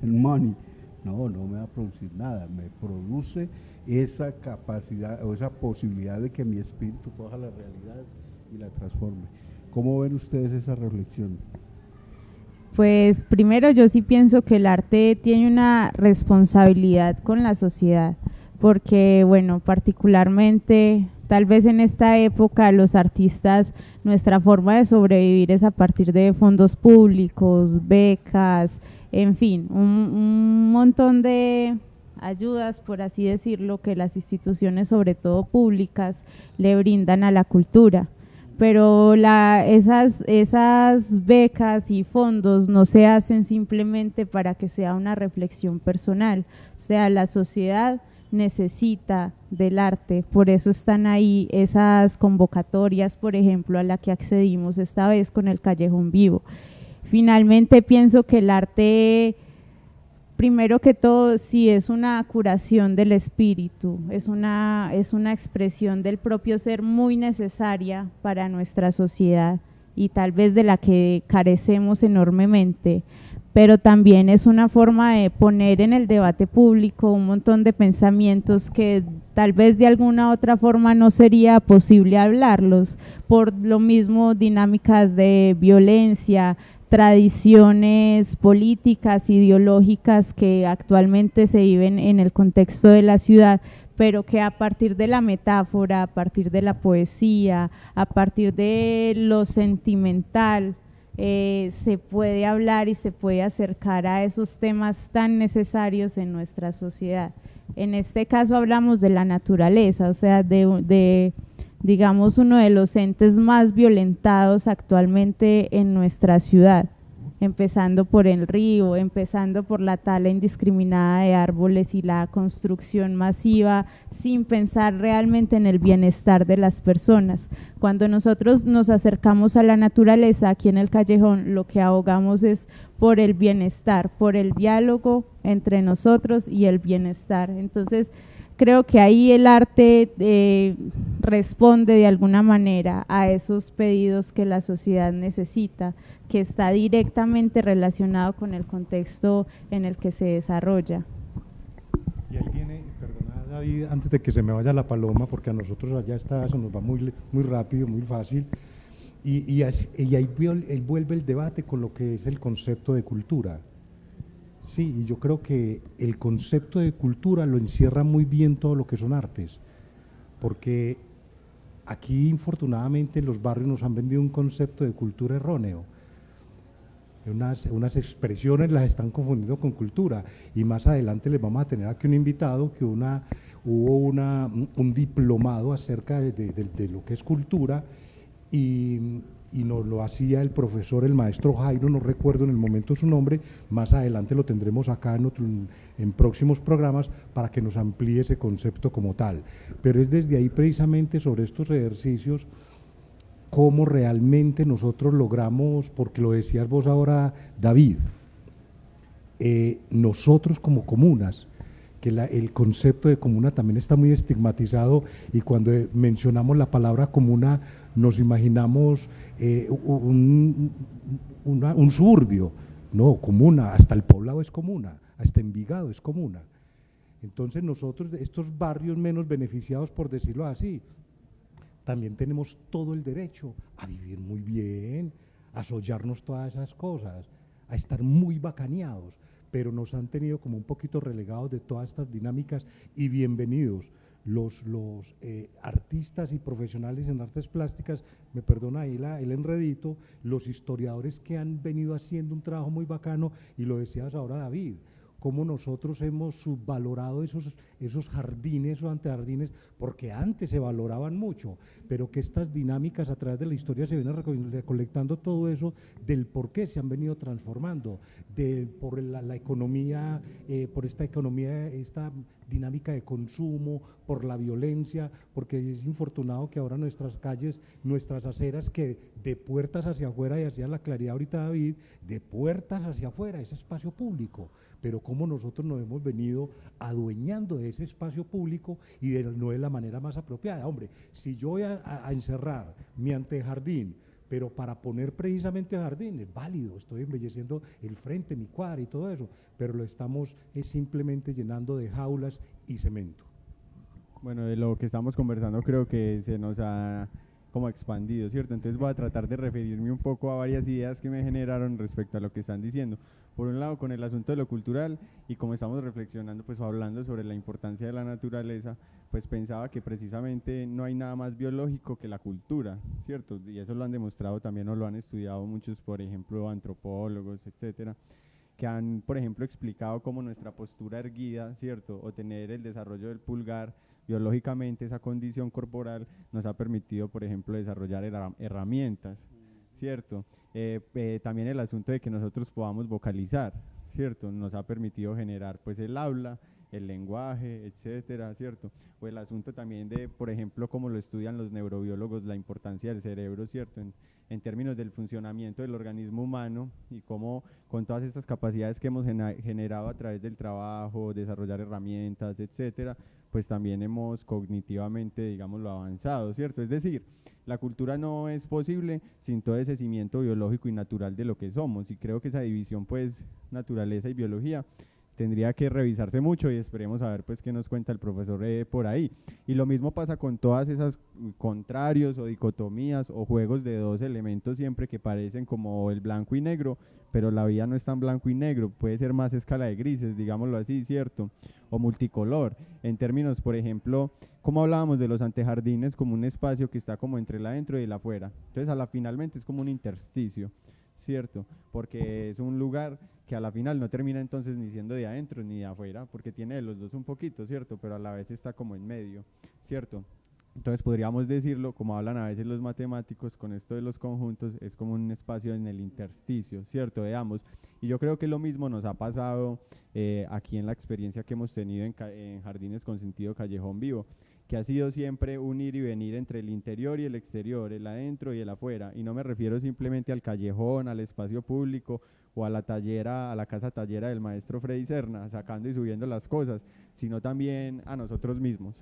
en money? No me va a producir nada, me produce esa capacidad o esa posibilidad de que mi espíritu coja la realidad y la transforme. ¿Cómo ven ustedes esa reflexión? Pues primero yo sí pienso que el arte tiene una responsabilidad con la sociedad, porque bueno, particularmente tal vez en esta época los artistas, nuestra forma de sobrevivir es a partir de fondos públicos, becas, en fin, un montón de ayudas, por así decirlo, que las instituciones, sobre todo públicas, le brindan a la cultura. Pero esas becas y fondos no se hacen simplemente para que sea una reflexión personal, o sea, la sociedad necesita del arte, por eso están ahí esas convocatorias, por ejemplo, a la que accedimos esta vez con el Callejón Vivo. Finalmente pienso que el arte primero que todo, sí es una curación del espíritu, es una expresión del propio ser muy necesaria para nuestra sociedad y tal vez de la que carecemos enormemente, pero también es una forma de poner en el debate público un montón de pensamientos que tal vez de alguna otra forma no sería posible hablarlos, por lo mismo dinámicas de violencia, tradiciones políticas, ideológicas que actualmente se viven en el contexto de la ciudad, pero que a partir de la metáfora, a partir de la poesía, a partir de lo sentimental, se puede hablar y se puede acercar a esos temas tan necesarios en nuestra sociedad. En este caso hablamos de la naturaleza, o sea, digamos, uno de los entes más violentados actualmente en nuestra ciudad, empezando por el río, empezando por la tala indiscriminada de árboles y la construcción masiva sin pensar realmente en el bienestar de las personas. Cuando nosotros nos acercamos a la naturaleza aquí en el callejón, lo que abogamos es por el bienestar, por el diálogo entre nosotros y el bienestar. Entonces, creo que ahí el arte responde de alguna manera a esos pedidos que la sociedad necesita, que está directamente relacionado con el contexto en el que se desarrolla. Y ahí viene, perdona David, antes de que se me vaya la paloma, porque a nosotros allá está, eso nos va muy rápido, muy fácil, y ahí vuelve el debate con lo que es el concepto de cultura. Sí, y yo creo que el concepto de cultura lo encierra muy bien todo lo que son artes, porque aquí infortunadamente en los barrios nos han vendido un concepto de cultura erróneo. Unas expresiones las están confundiendo con cultura, y más adelante les vamos a tener aquí un invitado que hubo un diplomado acerca de lo que es cultura, y nos lo hacía el profesor, el maestro Jairo, no recuerdo en el momento su nombre, más adelante lo tendremos acá en próximos programas para que nos amplíe ese concepto como tal. Pero es desde ahí precisamente sobre estos ejercicios cómo realmente nosotros logramos, porque lo decías vos ahora, David, nosotros como comunas, que el concepto de comuna también está muy estigmatizado, y cuando mencionamos la palabra comuna nos imaginamos un suburbio. No, comuna, hasta el Poblado es comuna, hasta Envigado es comuna. Entonces nosotros, estos barrios menos beneficiados, por decirlo así, también tenemos todo el derecho a vivir muy bien, a sollarnos todas esas cosas, a estar muy bacaneados, pero nos han tenido como un poquito relegados de todas estas dinámicas, y bienvenidos los artistas y profesionales en artes plásticas, me perdona ahí el enredito, los historiadores que han venido haciendo un trabajo muy bacano, y lo decías ahora, David, cómo nosotros hemos subvalorado esos jardines o antejardines, porque antes se valoraban mucho, pero que estas dinámicas a través de la historia se vienen recolectando todo eso del por qué se han venido transformando, por la economía, por esta economía, esta dinámica de consumo, por la violencia, porque es infortunado que ahora nuestras calles, nuestras aceras, que de puertas hacia afuera, y hacía la claridad ahorita David, de puertas hacia afuera, ese espacio público, pero cómo nosotros nos hemos venido adueñando de ese espacio público y no de la manera más apropiada. Hombre, si yo voy a encerrar mi antejardín, pero para poner precisamente jardín, es válido, estoy embelleciendo el frente, mi cuadra y todo eso, pero lo estamos simplemente llenando de jaulas y cemento. Bueno, de lo que estamos conversando creo que se nos ha como expandido, ¿cierto? Entonces voy a tratar de referirme un poco a varias ideas que me generaron respecto a lo que están diciendo. Por un lado, con el asunto de lo cultural, y como estamos reflexionando, pues hablando sobre la importancia de la naturaleza, pues pensaba que precisamente no hay nada más biológico que la cultura, ¿cierto? Y eso lo han demostrado también, o lo han estudiado muchos, por ejemplo, antropólogos, etcétera, que han, por ejemplo, explicado cómo nuestra postura erguida, ¿cierto? O tener el desarrollo del pulgar, biológicamente esa condición corporal nos ha permitido, por ejemplo, desarrollar herramientas, ¿cierto? También el asunto de que nosotros podamos vocalizar, ¿cierto? Nos ha permitido generar pues el habla, el lenguaje, etcétera, ¿cierto? O el asunto también de, por ejemplo, como lo estudian los neurobiólogos, la importancia del cerebro, ¿cierto? en términos del funcionamiento del organismo humano y cómo con todas estas capacidades que hemos generado a través del trabajo, desarrollar herramientas, etcétera, pues también hemos cognitivamente, digámoslo, avanzado, ¿cierto? Es decir, la cultura no es posible sin todo ese cimiento biológico y natural de lo que somos, y creo que esa división, pues, naturaleza y biología, tendría que revisarse mucho y esperemos a ver pues qué nos cuenta el profesor por ahí. Y lo mismo pasa con todas esas contrarios o dicotomías o juegos de dos elementos siempre que parecen como el blanco y negro, pero la vida no es tan blanco y negro, puede ser más escala de grises, digámoslo así, ¿cierto? O multicolor, en términos, por ejemplo, como hablábamos de los antejardines como un espacio que está como entre el adentro y el afuera, entonces a la finalmente es como un intersticio, ¿cierto? Porque es un lugar que a la final no termina entonces ni siendo de adentro ni de afuera, porque tiene de los dos un poquito, ¿cierto? Pero a la vez está como en medio, ¿cierto? Entonces podríamos decirlo, como hablan a veces los matemáticos, con esto de los conjuntos, es como un espacio en el intersticio, ¿cierto? De ambos. Y yo creo que lo mismo nos ha pasado aquí en la experiencia que hemos tenido en Jardines con Sentido Callejón Vivo, que ha sido siempre un ir y venir entre el interior y el exterior, el adentro y el afuera, y no me refiero simplemente al callejón, al espacio público o a la tallera, a la casa tallera del maestro Freddy Serna, sacando y subiendo las cosas, sino también a nosotros mismos,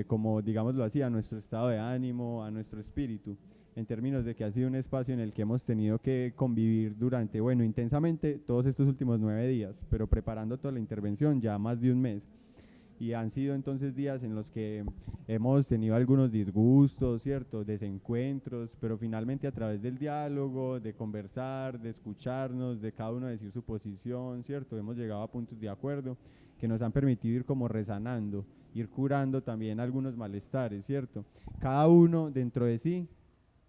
como digámoslo así, a nuestro estado de ánimo, a nuestro espíritu, en términos de que ha sido un espacio en el que hemos tenido que convivir durante, bueno, intensamente todos estos últimos 9 días, pero preparando toda la intervención ya más de un mes. Y han sido entonces días en los que hemos tenido algunos disgustos, ¿cierto? Desencuentros, pero finalmente a través del diálogo, de conversar, de escucharnos, de cada uno decir su posición, ¿cierto? Hemos llegado a puntos de acuerdo que nos han permitido ir como resanando, ir curando también algunos malestares, ¿cierto? Cada uno dentro de sí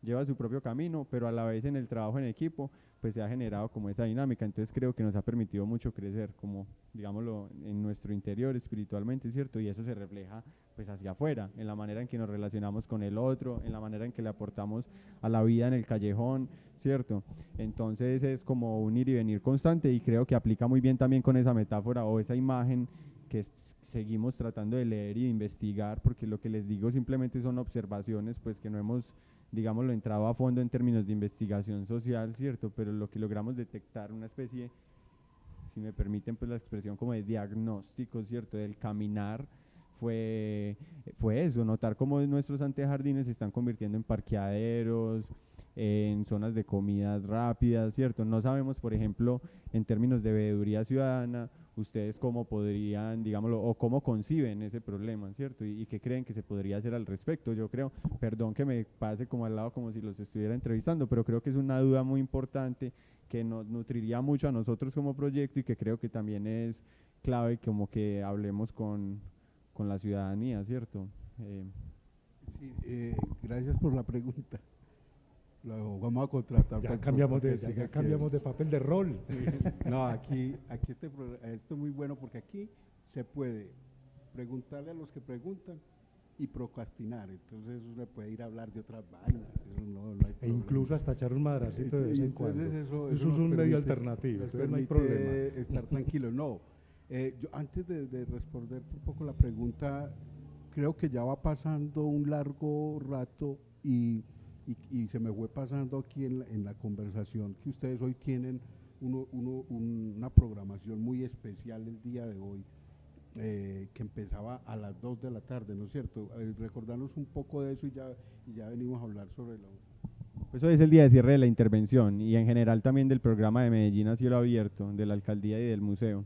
lleva su propio camino, pero a la vez en el trabajo en equipo pues se ha generado como esa dinámica, entonces creo que nos ha permitido mucho crecer, como digámoslo, en nuestro interior espiritualmente, ¿cierto? Y eso se refleja pues hacia afuera, en la manera en que nos relacionamos con el otro, en la manera en que le aportamos a la vida en el callejón, ¿cierto? Entonces es como un ir y venir constante y creo que aplica muy bien también con esa metáfora o esa imagen que seguimos tratando de leer y de investigar, porque lo que les digo simplemente son observaciones, pues que no hemos, digámoslo, entrado a fondo en términos de investigación social, ¿cierto? Pero lo que logramos detectar, una especie, si me permiten pues la expresión, como de diagnóstico, ¿cierto? Del caminar, fue eso, notar cómo nuestros antejardines se están convirtiendo en parqueaderos, en zonas de comidas rápidas, ¿cierto? No sabemos, por ejemplo, en términos de veeduría ciudadana, ustedes cómo podrían, digámoslo, o cómo conciben ese problema, ¿cierto? Y qué creen que se podría hacer al respecto. Yo creo, perdón que me pase como al lado como si los estuviera entrevistando, pero creo que es una duda muy importante que nos nutriría mucho a nosotros como proyecto y que creo que también es clave como que hablemos con la ciudadanía, ¿cierto? Sí, gracias por la pregunta. Lo vamos a contratar. Ya cambiamos de papel de rol. No, aquí esto es muy bueno porque aquí se puede preguntarle a los que preguntan y procrastinar. Entonces uno le puede ir a hablar de otras vainas. Eso no hay E problema. incluso hasta echar un madracito de vez en cuando. Eso es nos un medio permite- alternativo, nos entonces no hay permite problema. estar tranquilo. No, yo antes de responder un poco la pregunta, creo que ya va pasando un largo rato y se me fue pasando aquí en la conversación que ustedes hoy tienen una programación muy especial el día de hoy, que empezaba a las 2 de la tarde, ¿no es cierto? Recordarnos un poco de eso y ya venimos a hablar sobre la... Pues hoy es el día de cierre de la intervención y en general también del programa de Medellín a cielo abierto, de la alcaldía y del museo.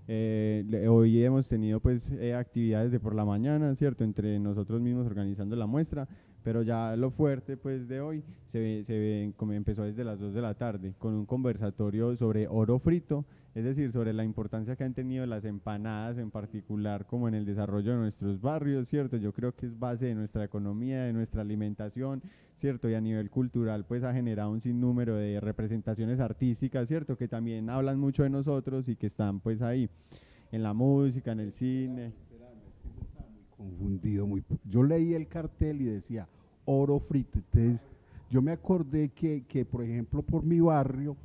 Hoy hemos tenido pues actividades de por la mañana, ¿cierto? Entre nosotros mismos organizando la muestra, pero ya lo fuerte pues de hoy se ve como empezó desde las 2 de la tarde con un conversatorio sobre oro frito, es decir, sobre la importancia que han tenido las empanadas en particular como en el desarrollo de nuestros barrios, ¿cierto? Yo creo que es base de nuestra economía, de nuestra alimentación, ¿cierto? Y a nivel cultural pues ha generado un sinnúmero de representaciones artísticas, ¿cierto? Que también hablan mucho de nosotros y que están pues ahí, en la música, en el cine. Confundido. Yo leí el cartel y decía oro frito, entonces yo me acordé que por ejemplo por mi barrio,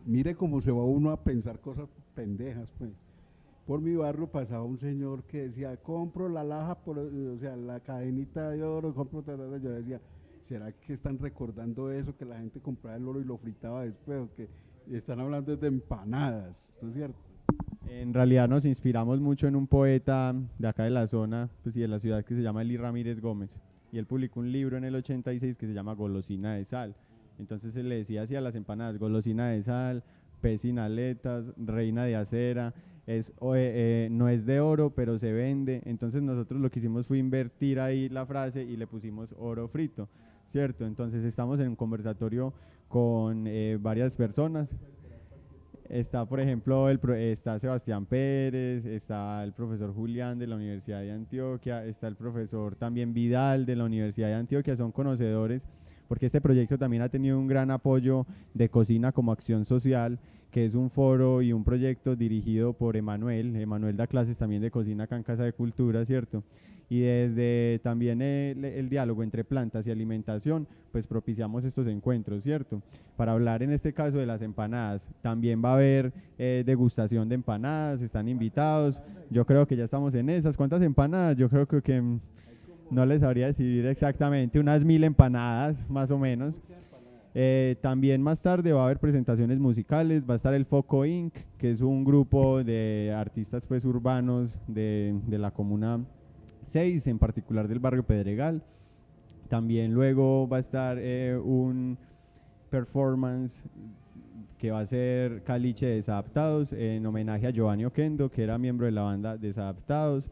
mire cómo se va uno a pensar cosas pendejas, pues. Por mi barrio pasaba un señor que decía, compro la laja, o sea, la cadenita de oro, compro, yo decía, ¿Será que están recordando eso, que la gente compraba el oro y lo fritaba después? ¿O que están hablando de empanadas? ¿No es cierto? En realidad nos inspiramos mucho en un poeta de acá de la zona, pues, y de la ciudad, que se llama Eli Ramírez Gómez, y él publicó un libro en el 86 que se llama Golosina de Sal. Entonces él le decía así a las empanadas: golosina de sal, pez sin aletas, reina de acera, no es de oro, pero se vende. Entonces nosotros lo que hicimos fue invertir ahí la frase y le pusimos oro frito, ¿cierto? Entonces estamos en un conversatorio con varias personas. Está, por ejemplo, está Sebastián Pérez, está el profesor Julián de la Universidad de Antioquia, está el profesor también Vidal de la Universidad de Antioquia. Son conocedores, porque este proyecto también ha tenido un gran apoyo de Cocina como Acción Social, que es un foro y un proyecto dirigido por Emanuel da clases también de cocina acá en Casa de Cultura, ¿cierto? Y desde también el diálogo entre plantas y alimentación, pues propiciamos estos encuentros, ¿cierto? Para hablar en este caso de las empanadas. También va a haber degustación de empanadas, están invitados. Yo creo que ya estamos en esas. ¿Cuántas empanadas? Yo creo que no les sabría decir exactamente, unas 1000 empanadas más o menos. También más tarde va a haber presentaciones musicales, va a estar el Foco Inc., que es un grupo de artistas pues urbanos de la comuna 6, en particular del barrio Pedregal. También luego va a estar un performance que va a ser Caliche Desadaptados, en homenaje a Giovanni Oquendo, que era miembro de la banda Desadaptados.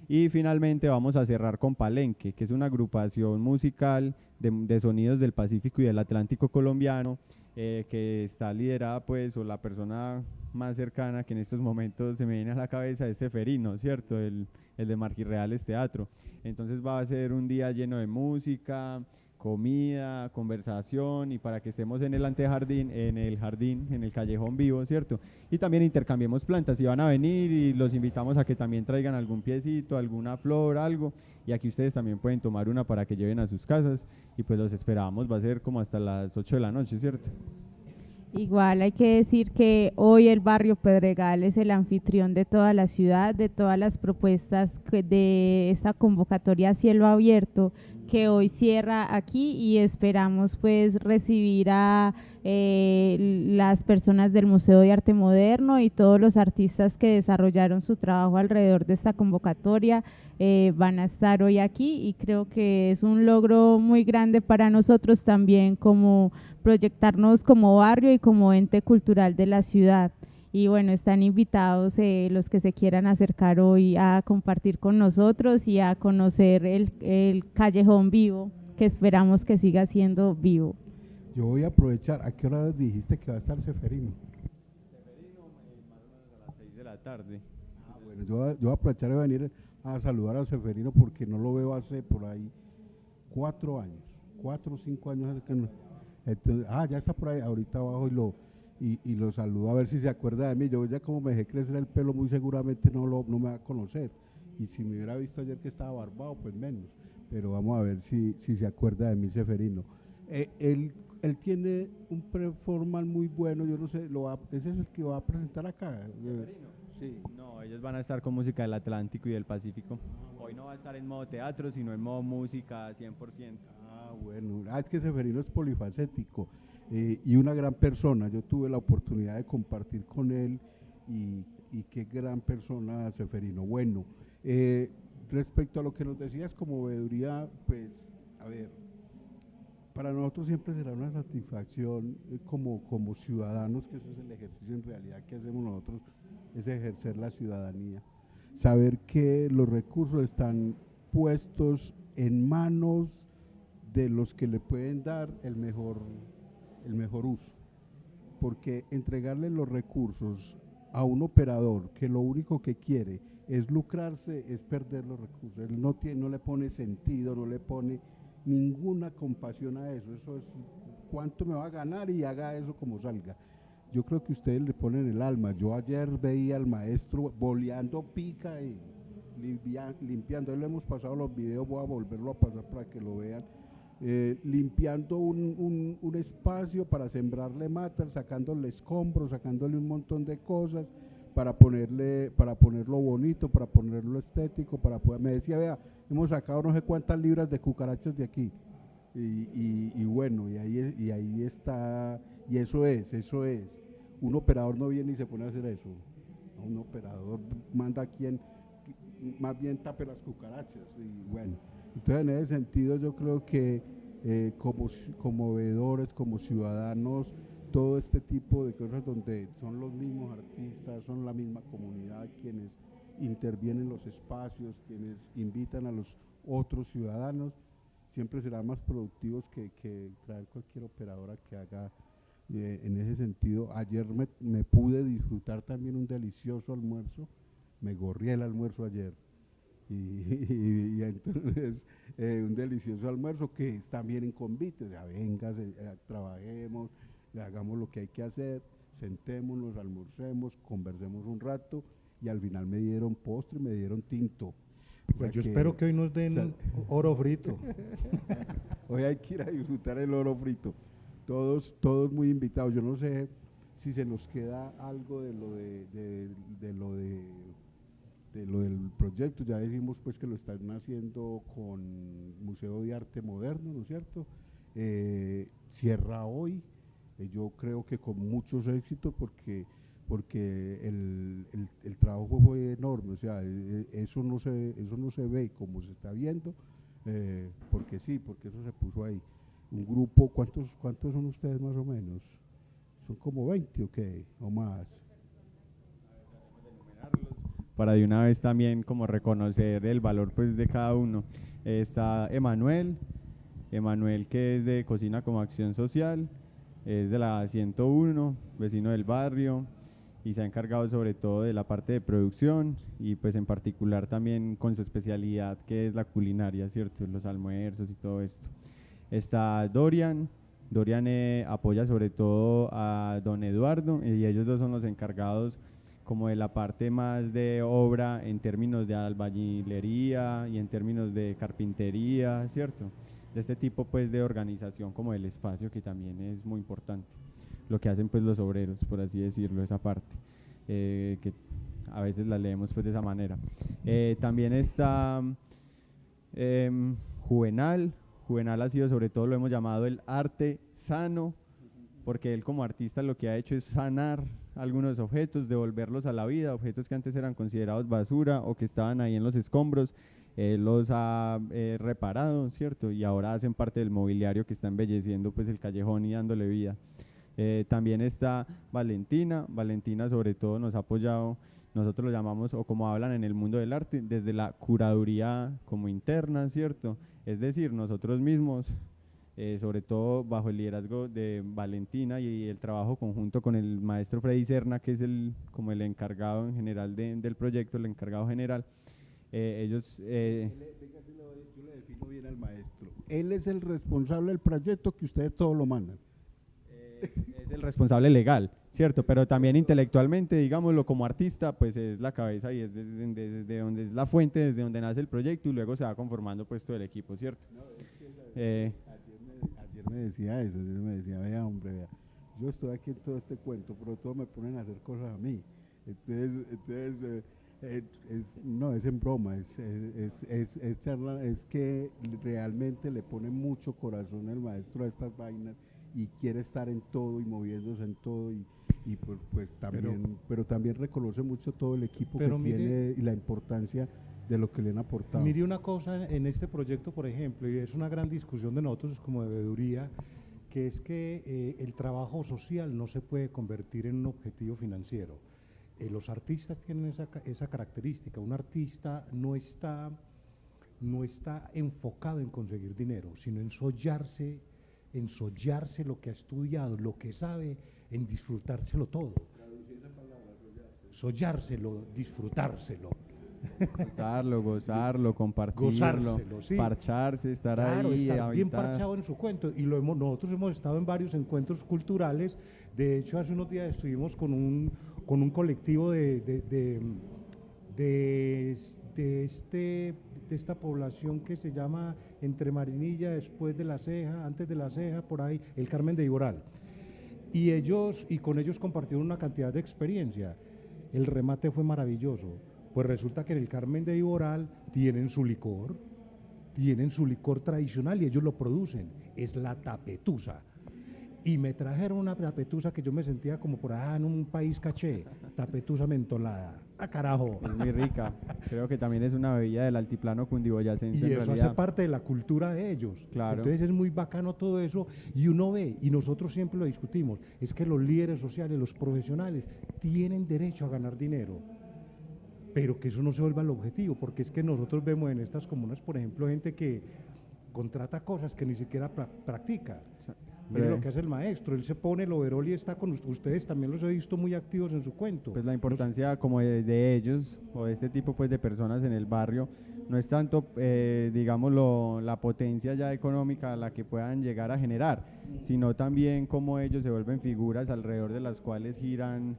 Y finalmente vamos a cerrar con Palenque, que es una agrupación musical de sonidos del Pacífico y del Atlántico colombiano, que está liderada, pues, o la persona más cercana que en estos momentos se me viene a la cabeza es Seferino, ¿cierto? El de Marquirreales Teatro. Entonces va a ser un día lleno de música, comida, conversación, y para que estemos en el antejardín, en el callejón vivo, ¿cierto? Y también intercambiemos plantas, y van a venir y los invitamos a que también traigan algún piecito, alguna flor, algo, y aquí ustedes también pueden tomar una para que lleven a sus casas, y pues los esperamos, va a ser como hasta las 8 de la noche, ¿cierto? Igual hay que decir que hoy el barrio Pedregal es el anfitrión de toda la ciudad, de todas las propuestas de esta convocatoria a cielo abierto, que hoy cierra aquí, y esperamos pues recibir a las personas del Museo de Arte Moderno y todos los artistas que desarrollaron su trabajo alrededor de esta convocatoria. Van a estar hoy aquí, y creo que es un logro muy grande para nosotros también, como proyectarnos como barrio y como ente cultural de la ciudad. Y bueno, están invitados los que se quieran acercar hoy a compartir con nosotros y a conocer el callejón vivo, que esperamos que siga siendo vivo. Yo voy a aprovechar. ¿A qué hora dijiste que va a estar Seferino? Seferino, más o menos a las 6 de la tarde. Bueno, yo voy a aprovechar de venir a saludar a Seferino, porque no lo veo hace por ahí 4 años, 4 o 5 años. Entonces, ya está por ahí, ahorita abajo, y lo saludo a ver si se acuerda de mí. Yo ya, como me dejé crecer el pelo, muy seguramente no me va a conocer, y si me hubiera visto ayer que estaba barbado, pues menos, pero vamos a ver si se acuerda de mí, Seferino. Él tiene un performance muy bueno, yo no sé, ese es el que va a presentar acá. ¿Seferino? Sí. No, ellos van a estar con música del Atlántico y del Pacífico. Hoy no va a estar en modo teatro, sino en modo música 100%. Bueno, es que Seferino es polifacético, y una gran persona. Yo tuve la oportunidad de compartir con él, y qué gran persona Seferino. Bueno, respecto a lo que nos decías como veeduría, pues, a ver, para nosotros siempre será una satisfacción como ciudadanos, que eso es el ejercicio en realidad que hacemos nosotros, es ejercer la ciudadanía, saber que los recursos están puestos en manos de los que le pueden dar el mejor uso, porque entregarle los recursos a un operador que lo único que quiere es lucrarse, es perder los recursos. Él no le pone sentido, no le pone ninguna compasión a eso. Eso es cuánto me va a ganar y haga eso como salga. Yo creo que ustedes le ponen el alma. Yo ayer veía al maestro boleando pica y limpiando. Hoy le hemos pasado los videos, voy a volverlo a pasar para que lo vean. Limpiando un espacio para sembrarle matas, sacándole escombros, sacándole un montón de cosas para ponerlo bonito, para ponerlo estético, me decía, vea, hemos sacado no sé cuántas libras de cucarachas de aquí, Y bueno, y ahí está, y eso es. Un operador no viene y se pone a hacer eso. Un operador manda a quien más bien tape las cucarachas. Y bueno, entonces en ese sentido yo creo que como veedores, como ciudadanos, todo este tipo de cosas donde son los mismos artistas, son la misma comunidad quienes intervienen en los espacios, quienes invitan a los otros ciudadanos, siempre serán más productivos que traer cualquier operadora que haga. En ese sentido, ayer me pude disfrutar también un delicioso almuerzo, me gorrié el almuerzo ayer, y entonces un delicioso almuerzo que es también en convite, o sea, venga, trabajemos, hagamos lo que hay que hacer, sentémonos, almorcemos, conversemos un rato, y al final me dieron postre, me dieron tinto. Pues yo espero que hoy nos den oro frito. Hoy hay que ir a disfrutar el oro frito. Todos muy invitados. Yo no sé si se nos queda algo de lo del proyecto. Ya decimos pues que lo están haciendo con Museo de Arte Moderno, ¿no es cierto? Cierra hoy, yo creo que con muchos éxitos porque el trabajo fue enorme, o sea, eso no se ve como se está viendo, porque eso se puso ahí. Un grupo, ¿cuántos son ustedes más o menos? ¿Son como 20 o qué? ¿O más? Para de una vez también como reconocer el valor pues de cada uno. Está Emanuel que es de Cocina como Acción Social, es de la 101, vecino del barrio, y se ha encargado sobre todo de la parte de producción y pues en particular también con su especialidad que es la culinaria, ¿cierto? Los almuerzos y todo esto. Está Dorian apoya sobre todo a don Eduardo y ellos dos son los encargados como de la parte más de obra en términos de albañilería y en términos de carpintería, ¿cierto? De este tipo pues de organización como del espacio que también es muy importante. Lo que hacen pues los obreros, por así decirlo, esa parte, que a veces la leemos pues de esa manera. También está Juvenal ha sido sobre todo, lo hemos llamado el arte sano, porque él como artista lo que ha hecho es sanar algunos objetos, devolverlos a la vida, objetos que antes eran considerados basura o que estaban ahí en los escombros, él los ha reparado, ¿cierto? Y ahora hacen parte del mobiliario que está embelleciendo pues el callejón y dándole vida. También está Valentina sobre todo nos ha apoyado, nosotros lo llamamos, o como hablan en el mundo del arte, desde la curaduría como interna, ¿cierto? Es decir, nosotros mismos, sobre todo bajo el liderazgo de Valentina y el trabajo conjunto con el maestro Freddy Serna, que es como el encargado en general del proyecto, el encargado general, ellos… yo le defino bien al maestro. Él es el responsable del proyecto que ustedes todo lo mandan. Es el responsable legal, ¿cierto? Pero también intelectualmente, digámoslo, como artista, pues es la cabeza y es desde donde es la fuente, desde donde nace el proyecto y luego se va conformando pues todo el equipo, ¿cierto? No, ayer me decía eso, ayer me decía, vea hombre, vea, yo estoy aquí en todo este cuento, pero todos me ponen a hacer cosas a mí. Entonces no, es en broma, es charla, es que realmente le pone mucho corazón el maestro a estas vainas y quiere estar en todo y moviéndose en todo y pues también, pero también reconoce mucho todo el equipo que tiene y la importancia de lo que le han aportado. Mire una cosa en este proyecto, por ejemplo, y es una gran discusión de nosotros como de veeduría, que es que el trabajo social no se puede convertir en un objetivo financiero. Los artistas tienen esa característica. Un artista no está enfocado en conseguir dinero, sino en sollarse lo que ha estudiado, lo que sabe, en disfrutárselo todo. Traducí esa palabra, sollárselo, disfrutárselo. Disfrutarlo, gozarlo, compartirlo, gozárselo, sí. Parcharse, estar claro, ahí, estar bien parchado en su cuento. Y nosotros hemos estado en varios encuentros culturales. De hecho, hace unos días estuvimos con un colectivo de esta población que se llama Entre Marinilla, después de La Ceja, antes de La Ceja, por ahí, el Carmen de Iboral. Y con ellos compartieron una cantidad de experiencia. El remate fue maravilloso. Pues resulta que en el Carmen de Iboral tienen su licor, tienen su licor tradicional y ellos lo producen, es la tapetusa. Y me trajeron una tapetusa que yo me sentía como por allá en un país caché, tapetusa mentolada. ¡Ah, carajo! Es muy rica. Creo que también es una bebida del altiplano cundiboyacense Y en eso realidad. hace parte de la cultura de ellos. Claro. Entonces es muy bacano todo eso y uno ve, y nosotros siempre lo discutimos, es que los líderes sociales, los profesionales, tienen derecho a ganar dinero, pero que eso no se vuelva el objetivo, porque es que nosotros vemos en estas comunas, por ejemplo, gente que contrata cosas que ni siquiera practica. Mire lo que hace el maestro, él se pone el overol y está con ustedes, también los he visto muy activos en su cuento. Pues la importancia como de ellos o de este tipo pues de personas en el barrio no es tanto digamos la potencia ya económica a la que puedan llegar a generar, sino también cómo ellos se vuelven figuras alrededor de las cuales giran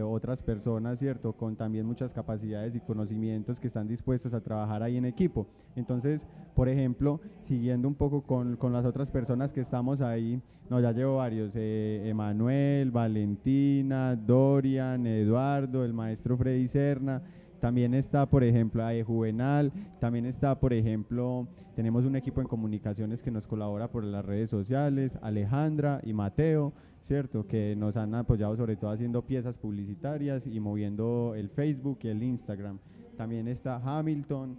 otras personas, ¿cierto? Con también muchas capacidades y conocimientos que están dispuestos a trabajar ahí en equipo. Entonces, por ejemplo, siguiendo un poco con las otras personas que estamos ahí, no, ya llevo varios, Emanuel, Valentina, Dorian, Eduardo, el maestro Freddy Serna, también está, por ejemplo, Juvenal, también está, por ejemplo, tenemos un equipo en comunicaciones que nos colabora por las redes sociales, Alejandra y Mateo, ¿cierto? Que nos han apoyado sobre todo haciendo piezas publicitarias y moviendo el Facebook y el Instagram. También está Hamilton,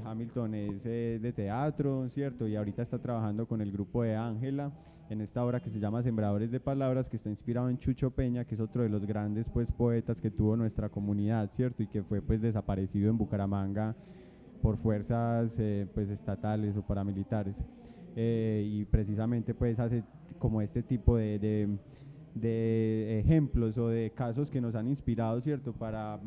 Hamilton es de teatro, ¿cierto? Y ahorita está trabajando con el grupo de Ángela en esta obra que se llama Sembradores de Palabras, que está inspirado en Chucho Peña, que es otro de los grandes pues poetas que tuvo nuestra comunidad, ¿cierto? Y que fue pues desaparecido en Bucaramanga por fuerzas pues estatales o paramilitares. Y precisamente pues hace como este tipo de ejemplos o de casos que nos han inspirado, ¿cierto? Para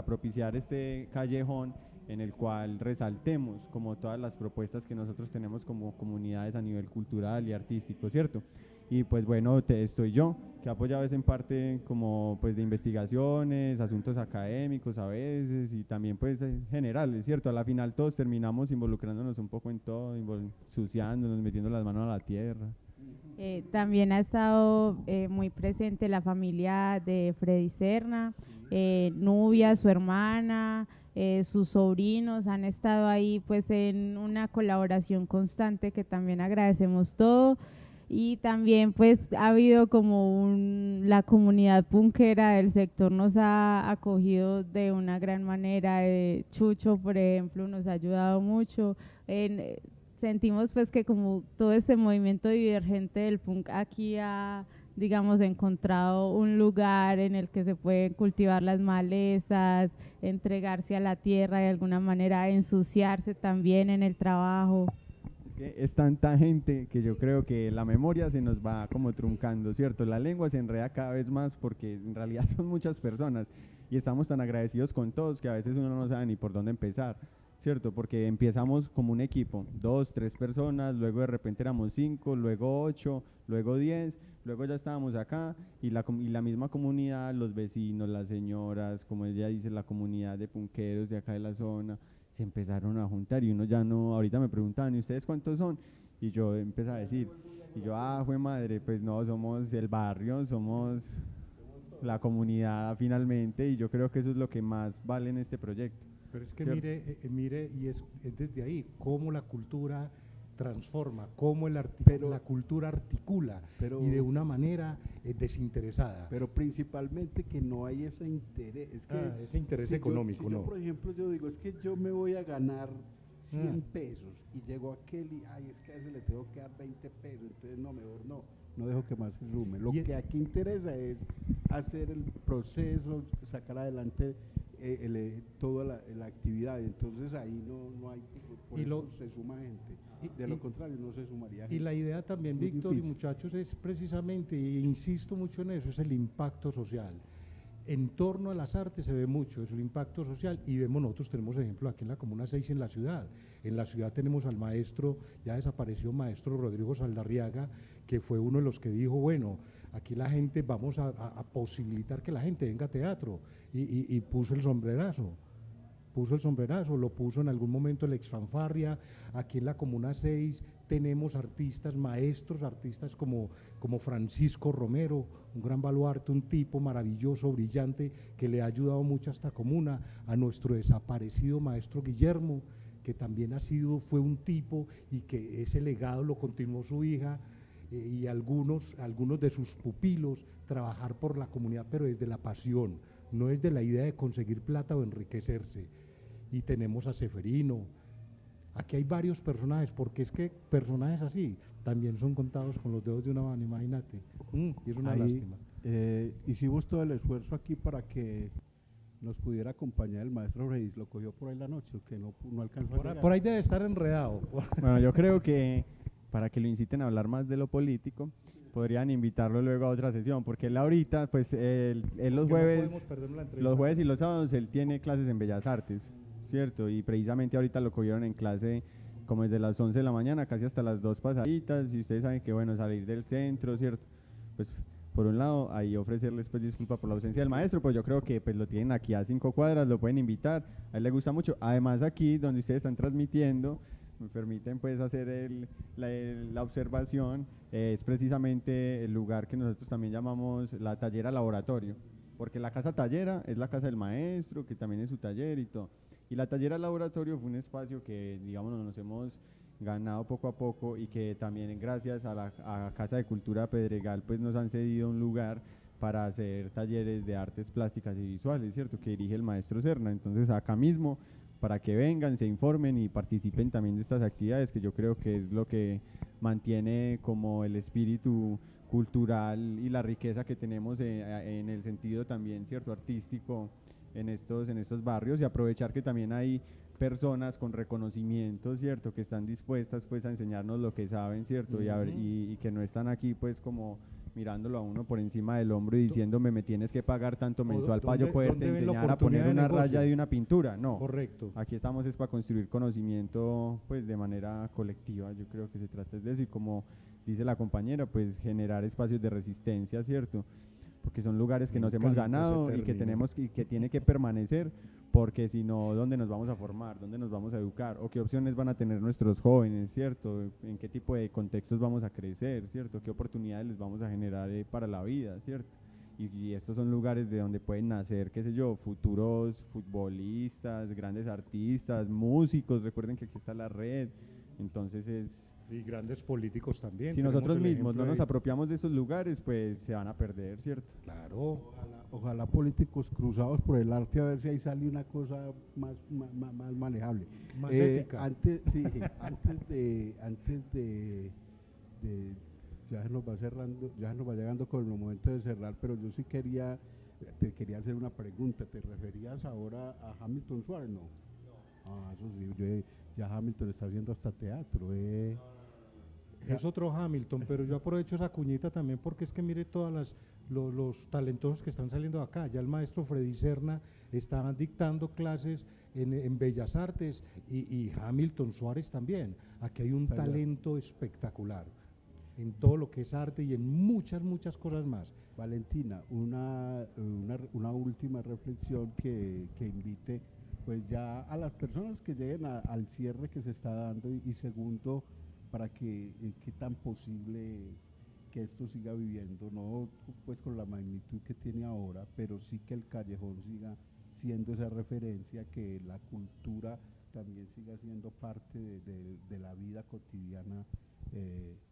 propiciar este callejón en el cual resaltemos como todas las propuestas que nosotros tenemos como comunidades a nivel cultural y artístico, ¿cierto? Y pues bueno, estoy yo, que he apoyado en parte como pues de investigaciones, asuntos académicos a veces y también pues generales, ¿cierto? A la final todos terminamos involucrándonos un poco en todo, ensuciándonos, metiendo las manos a la tierra. También ha estado muy presente la familia de Freddy Serna, Nubia, su hermana, sus sobrinos han estado ahí pues en una colaboración constante que también agradecemos todo. Y también pues ha habido como la comunidad punkera del sector nos ha acogido de una gran manera. Chucho, por ejemplo, nos ha ayudado mucho. Sentimos pues que como todo este movimiento divergente del punk aquí ha, digamos, encontrado un lugar en el que se pueden cultivar las malezas, entregarse a la tierra de alguna manera, ensuciarse también en el trabajo. Es tanta gente que yo creo que la memoria se nos va como truncando, ¿cierto? La lengua se enreda cada vez más porque en realidad son muchas personas y estamos tan agradecidos con todos que a veces uno no sabe ni por dónde empezar, ¿cierto? Porque empezamos como un equipo, 2, 3 personas, luego de repente éramos 5, luego 8, luego 10, luego ya estábamos acá y la misma comunidad, los vecinos, las señoras, como ella dice, la comunidad de punqueros de acá de la zona, se empezaron a juntar y uno ya no, ahorita me preguntaban, ¿y ustedes cuántos son? Y yo empecé a decir, y yo, jue madre, pues no, somos el barrio, somos la comunidad finalmente, y yo creo que eso es lo que más vale en este proyecto. Pero es que mire, y es desde ahí, cómo la cultura transforma, cómo la cultura articula y de una manera desinteresada. Pero principalmente que no hay ese interés. Es que ese interés económico, yo, por ejemplo, yo digo, es que yo me voy a ganar 100 pesos y llego aquel y, es que a ese le tengo que dar 20 pesos, entonces no, mejor no dejo que más se sume. Lo que aquí interesa es hacer el proceso, sacar adelante toda la actividad, entonces ahí no hay, por eso se suma gente. De lo contrario, no se sumaría gente. Y la idea también, Víctor y muchachos, es precisamente, e insisto mucho en eso, es el impacto social. En torno a las artes se ve mucho, es el impacto social, y vemos, nosotros tenemos ejemplos aquí en la Comuna 6 en la ciudad. En la ciudad tenemos al maestro, ya desapareció maestro Rodrigo Saldarriaga, que fue uno de los que dijo, bueno, aquí la gente, vamos a posibilitar que la gente venga a teatro, y puso el sombrerazo. Lo puso en algún momento el Exfanfarria. Aquí en la Comuna 6 tenemos artistas, maestros, artistas como Francisco Romero, un gran baluarte, un tipo maravilloso, brillante, que le ha ayudado mucho a esta comuna, a nuestro desaparecido maestro Guillermo, que también fue un tipo y que ese legado lo continuó su hija y algunos de sus pupilos, trabajar por la comunidad, pero desde la pasión, no desde la idea de conseguir plata o enriquecerse. Y tenemos a Seferino. Aquí hay varios personajes, porque es que personajes así también son contados con los dedos de una mano, imagínate. Y es una lástima. Hicimos todo el esfuerzo aquí para que nos pudiera acompañar el maestro Reyes. Lo cogió por ahí la noche, que no alcanzó a llegar. Por ahí debe estar enredado. Bueno, yo creo que para que lo inciten a hablar más de lo político, podrían invitarlo luego a otra sesión, porque él ahorita, pues él los jueves y los sábados, él tiene clases en Bellas Artes, ¿cierto? Y precisamente ahorita lo cogieron en clase como desde las 11 de la mañana, casi hasta las 2 pasaditas, y ustedes saben que, bueno, salir del centro, ¿cierto? Pues, por un lado, ahí ofrecerles pues disculpa por la ausencia del maestro, pues yo creo que pues lo tienen aquí a 5 cuadras, lo pueden invitar, a él le gusta mucho. Además aquí, donde ustedes están transmitiendo, me permiten pues hacer la observación, es precisamente el lugar que nosotros también llamamos la tallera laboratorio, porque la casa tallera es la casa del maestro, que también es su taller y todo. Y la tallera laboratorio fue un espacio que, digamos, nos hemos ganado poco a poco y que también gracias a la Casa de Cultura Pedregal pues nos han cedido un lugar para hacer talleres de artes plásticas y visuales, ¿cierto? Que dirige el maestro Serna. Entonces acá mismo, para que vengan, se informen y participen también de estas actividades, que yo creo que es lo que mantiene como el espíritu cultural y la riqueza que tenemos en el sentido también, ¿cierto?, artístico en estos barrios, y aprovechar que también hay personas con reconocimiento, ¿cierto?, que están dispuestas pues a enseñarnos lo que saben, ¿cierto? Y que no están aquí pues como mirándolo a uno por encima del hombro y diciéndome me tienes que pagar tanto mensual para yo poderte enseñar a poner una raya de una pintura. No, correcto. Aquí estamos es para construir conocimiento pues de manera colectiva. Yo creo que se trata de eso, y como dice la compañera, pues generar espacios de resistencia, ¿cierto? Porque son lugares que nos hemos ganado y que tenemos y que tiene que permanecer, porque si no, ¿dónde nos vamos a formar? ¿Dónde nos vamos a educar? ¿O qué opciones van a tener nuestros jóvenes, ¿cierto? ¿En qué tipo de contextos vamos a crecer, ¿cierto? ¿Qué oportunidades les vamos a generar para la vida, ¿cierto? Y estos son lugares de donde pueden nacer, qué sé yo, futuros futbolistas, grandes artistas, músicos. Recuerden que aquí está la red, entonces y grandes políticos también. Si nosotros mismos no nos apropiamos de esos lugares, pues se van a perder, ¿cierto? Claro. Ojalá políticos cruzados por el arte, a ver si ahí sale una cosa más manejable. Más ética. Antes de ya se nos va cerrando, ya se nos va llegando con el momento de cerrar, pero yo sí te quería hacer una pregunta. ¿Te referías ahora a Hamilton Suárez? No. Ah, eso sí, ya Hamilton está haciendo hasta teatro. Es otro Hamilton, pero yo aprovecho esa cuñita también porque es que mire todos los talentosos que están saliendo de acá. Ya el maestro Freddy Serna está dictando clases en Bellas Artes y Hamilton Suárez también. Aquí hay un talento espectacular en todo lo que es arte y en muchas cosas más. Valentina, una última reflexión que invite pues ya a las personas que lleguen al cierre que se está dando, y segundo, para que qué tan posible es que esto siga viviendo, no pues con la magnitud que tiene ahora, pero sí que el callejón siga siendo esa referencia, que la cultura también siga siendo parte de la vida cotidiana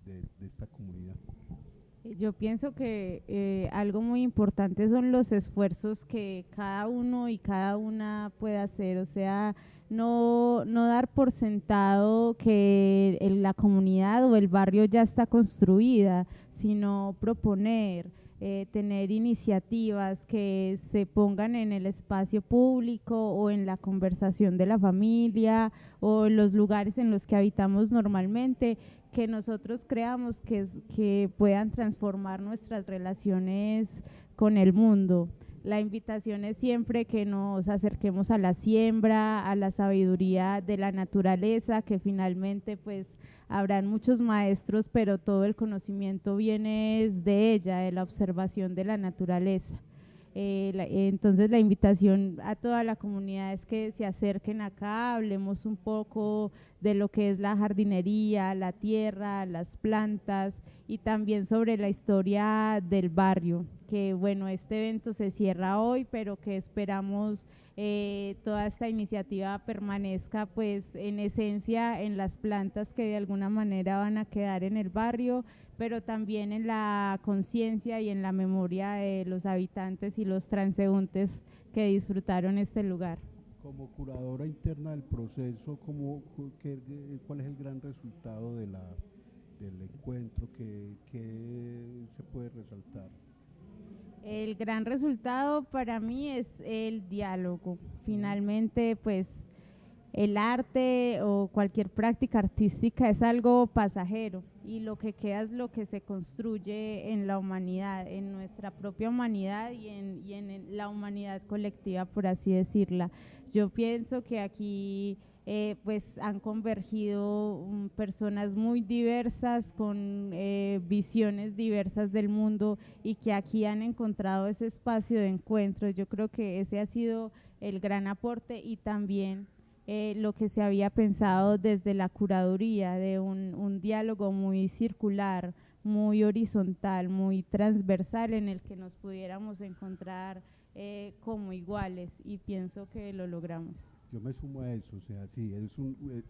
de esta comunidad. Yo pienso que algo muy importante son los esfuerzos que cada uno y cada una puede hacer, o sea, no dar por sentado que la comunidad o el barrio ya está construida, sino proponer, tener iniciativas que se pongan en el espacio público o en la conversación de la familia o en los lugares en los que habitamos normalmente, que nosotros creamos que puedan transformar nuestras relaciones con el mundo. La invitación es siempre que nos acerquemos a la siembra, a la sabiduría de la naturaleza, que finalmente pues habrán muchos maestros, pero todo el conocimiento viene de ella, de la observación de la naturaleza. Entonces la invitación a toda la comunidad es que se acerquen acá, hablemos un poco de lo que es la jardinería, la tierra, las plantas y también sobre la historia del barrio, que bueno, este evento se cierra hoy, pero que esperamos toda esta iniciativa permanezca pues en esencia en las plantas que de alguna manera van a quedar en el barrio, pero también en la conciencia y en la memoria de los habitantes y los transeúntes que disfrutaron este lugar. Como curadora interna del proceso, ¿cuál es el gran resultado del encuentro que se puede resaltar? El gran resultado para mí es el diálogo. Finalmente, pues el arte o cualquier práctica artística es algo pasajero y lo que queda es lo que se construye en la humanidad, en nuestra propia humanidad y en la humanidad colectiva, por así decirla. Yo pienso que aquí pues han convergido personas muy diversas con visiones diversas del mundo y que aquí han encontrado ese espacio de encuentro. Yo creo que ese ha sido el gran aporte y también lo que se había pensado desde la curaduría, de un diálogo muy circular, muy horizontal, muy transversal en el que nos pudiéramos encontrar como iguales y pienso que lo logramos. Yo me sumo a eso, o sea, sí,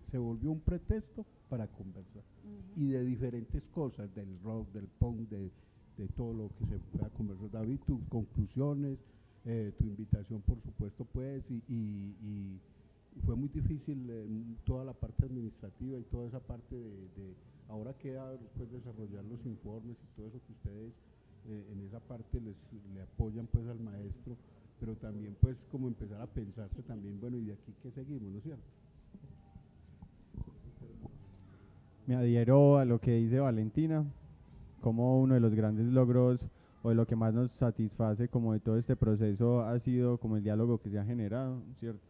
se volvió un pretexto para conversar y de diferentes cosas, del rock, del punk, de todo lo que se pueda conversar. David, tus conclusiones, tu invitación por supuesto pues y fue muy difícil toda la parte administrativa y toda esa parte ahora queda después desarrollar los informes y todo eso que ustedes en esa parte le apoyan pues al maestro, pero también pues como empezar a pensarse también, bueno, y de aquí qué seguimos, ¿no es cierto? Me adhiero a lo que dice Valentina, como uno de los grandes logros o de lo que más nos satisface como de todo este proceso ha sido como el diálogo que se ha generado, ¿cierto?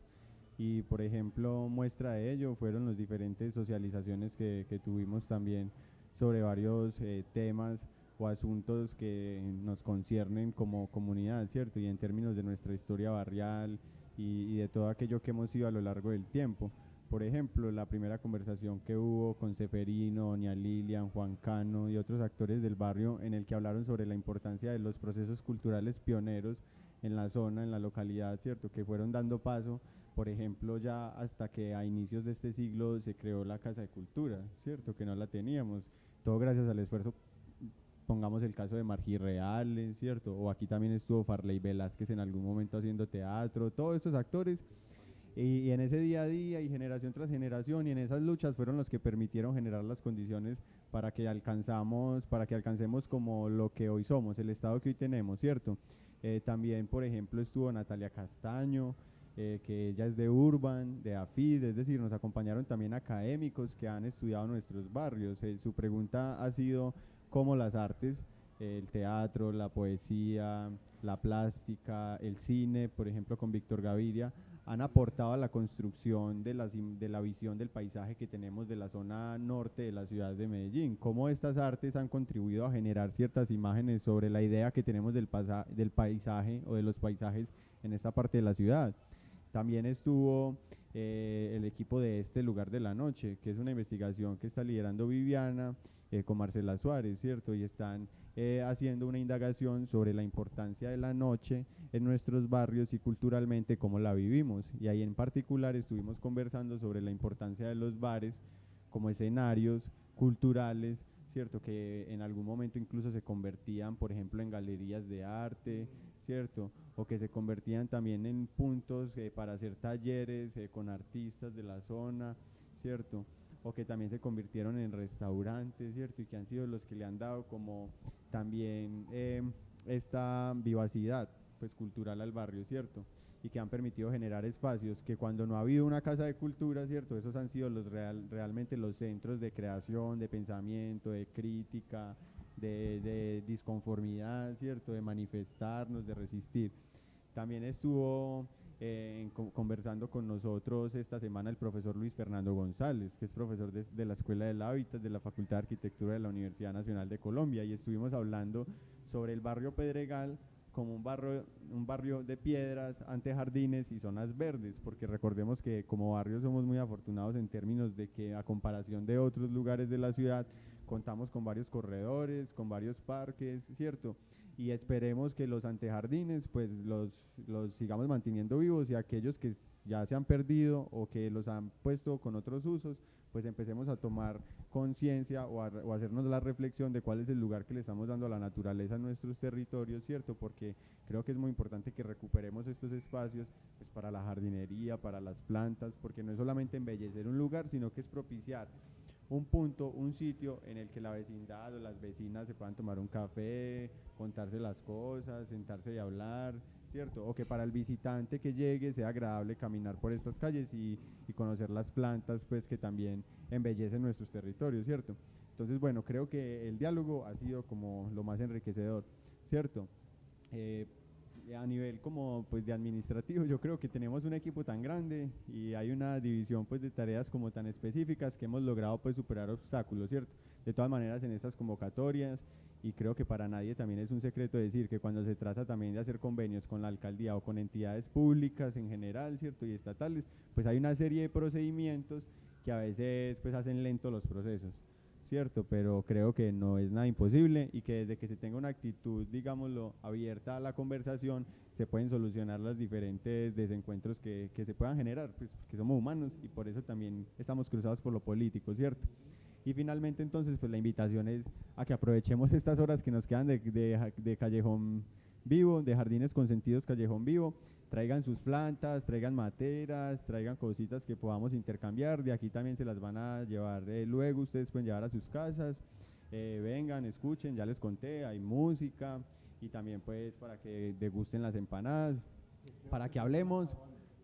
Y por ejemplo, muestra de ello fueron las diferentes socializaciones que tuvimos también sobre varios temas o asuntos que nos conciernen como comunidad, ¿cierto? Y en términos de nuestra historia barrial y de todo aquello que hemos ido a lo largo del tiempo. Por ejemplo, la primera conversación que hubo con Ceferino, Doña Lilian, Juan Cano y otros actores del barrio en el que hablaron sobre la importancia de los procesos culturales pioneros en la zona, en la localidad, ¿cierto? Que fueron dando paso, por ejemplo, ya hasta que a inicios de este siglo se creó la Casa de Cultura, ¿cierto? Que no la teníamos, todo gracias al esfuerzo, pongamos el caso de Margí Reales, ¿cierto? O aquí también estuvo Farley Velázquez en algún momento haciendo teatro, todos estos actores. Y en ese día a día y generación tras generación y en esas luchas fueron los que permitieron generar las condiciones para que alcancemos como lo que hoy somos, el estado que hoy tenemos, ¿cierto? También, por ejemplo, estuvo Natalia Castaño, que ella es de Urban, de AFID, es decir, nos acompañaron también académicos que han estudiado nuestros barrios. Su pregunta ha sido cómo las artes, el teatro, la poesía, la plástica, el cine, por ejemplo, con Víctor Gaviria, han aportado a la construcción de la visión del paisaje que tenemos de la zona norte de la ciudad de Medellín, cómo estas artes han contribuido a generar ciertas imágenes sobre la idea que tenemos del paisaje o de los paisajes en esta parte de la ciudad. También estuvo el equipo de Este Lugar de la Noche, que es una investigación que está liderando Viviana con Marcela Suárez, ¿cierto? Y están haciendo una indagación sobre la importancia de la noche en nuestros barrios y culturalmente cómo la vivimos. Y ahí en particular estuvimos conversando sobre la importancia de los bares como escenarios culturales, ¿cierto? Que en algún momento incluso se convertían, por ejemplo, en galerías de arte, ¿cierto? O que se convertían también en puntos para hacer talleres con artistas de la zona, ¿cierto? O que también se convirtieron en restaurantes, ¿cierto? Y que han sido los que le han dado como también esta vivacidad pues cultural al barrio, ¿cierto? Y que han permitido generar espacios que cuando no ha habido una casa de cultura, ¿cierto? Esos han sido realmente los centros de creación, de pensamiento, de crítica, de disconformidad, ¿cierto? De manifestarnos, de resistir. También estuvo conversando con nosotros esta semana el profesor Luis Fernando González, que es profesor de la Escuela del Hábitat de la Facultad de Arquitectura de la Universidad Nacional de Colombia, y estuvimos hablando sobre el barrio Pedregal como un barrio de piedras, antejardines y zonas verdes, porque recordemos que como barrio somos muy afortunados en términos de que a comparación de otros lugares de la ciudad, contamos con varios corredores, con varios parques, ¿cierto? Y esperemos que los antejardines pues los sigamos manteniendo vivos, y aquellos que ya se han perdido o que los han puesto con otros usos, pues empecemos a tomar conciencia o hacernos la reflexión de cuál es el lugar que le estamos dando a la naturaleza en nuestros territorios, ¿cierto? Porque creo que es muy importante que recuperemos estos espacios pues, para la jardinería, para las plantas, porque no es solamente embellecer un lugar, sino que es propiciar un punto, un sitio en el que la vecindad o las vecinas se puedan tomar un café, contarse las cosas, sentarse y hablar, ¿cierto? O que para el visitante que llegue sea agradable caminar por estas calles y conocer las plantas, pues que también embellecen nuestros territorios, ¿cierto? Entonces, bueno, creo que el diálogo ha sido como lo más enriquecedor, ¿cierto? A nivel como pues de administrativo, yo creo que tenemos un equipo tan grande y hay una división pues de tareas como tan específicas que hemos logrado pues superar obstáculos, ¿cierto? De todas maneras en estas convocatorias, y creo que para nadie también es un secreto decir que cuando se trata también de hacer convenios con la alcaldía o con entidades públicas en general, ¿cierto? Y estatales, pues hay una serie de procedimientos que a veces pues hacen lentos los procesos, ¿cierto? Pero creo que no es nada imposible y que desde que se tenga una actitud, digámoslo, abierta a la conversación, se pueden solucionar los diferentes desencuentros que se puedan generar, pues que somos humanos y por eso también estamos cruzados por lo político, ¿cierto? Y finalmente entonces pues la invitación es a que aprovechemos estas horas que nos quedan de Callejón Vivo, de Jardines Consentidos Callejón Vivo. Traigan sus plantas, traigan materas, traigan cositas que podamos intercambiar. De aquí también se las van a llevar luego, ustedes pueden llevar a sus casas. Vengan, escuchen, ya les conté, hay música y también pues para que degusten las empanadas, para que hablemos,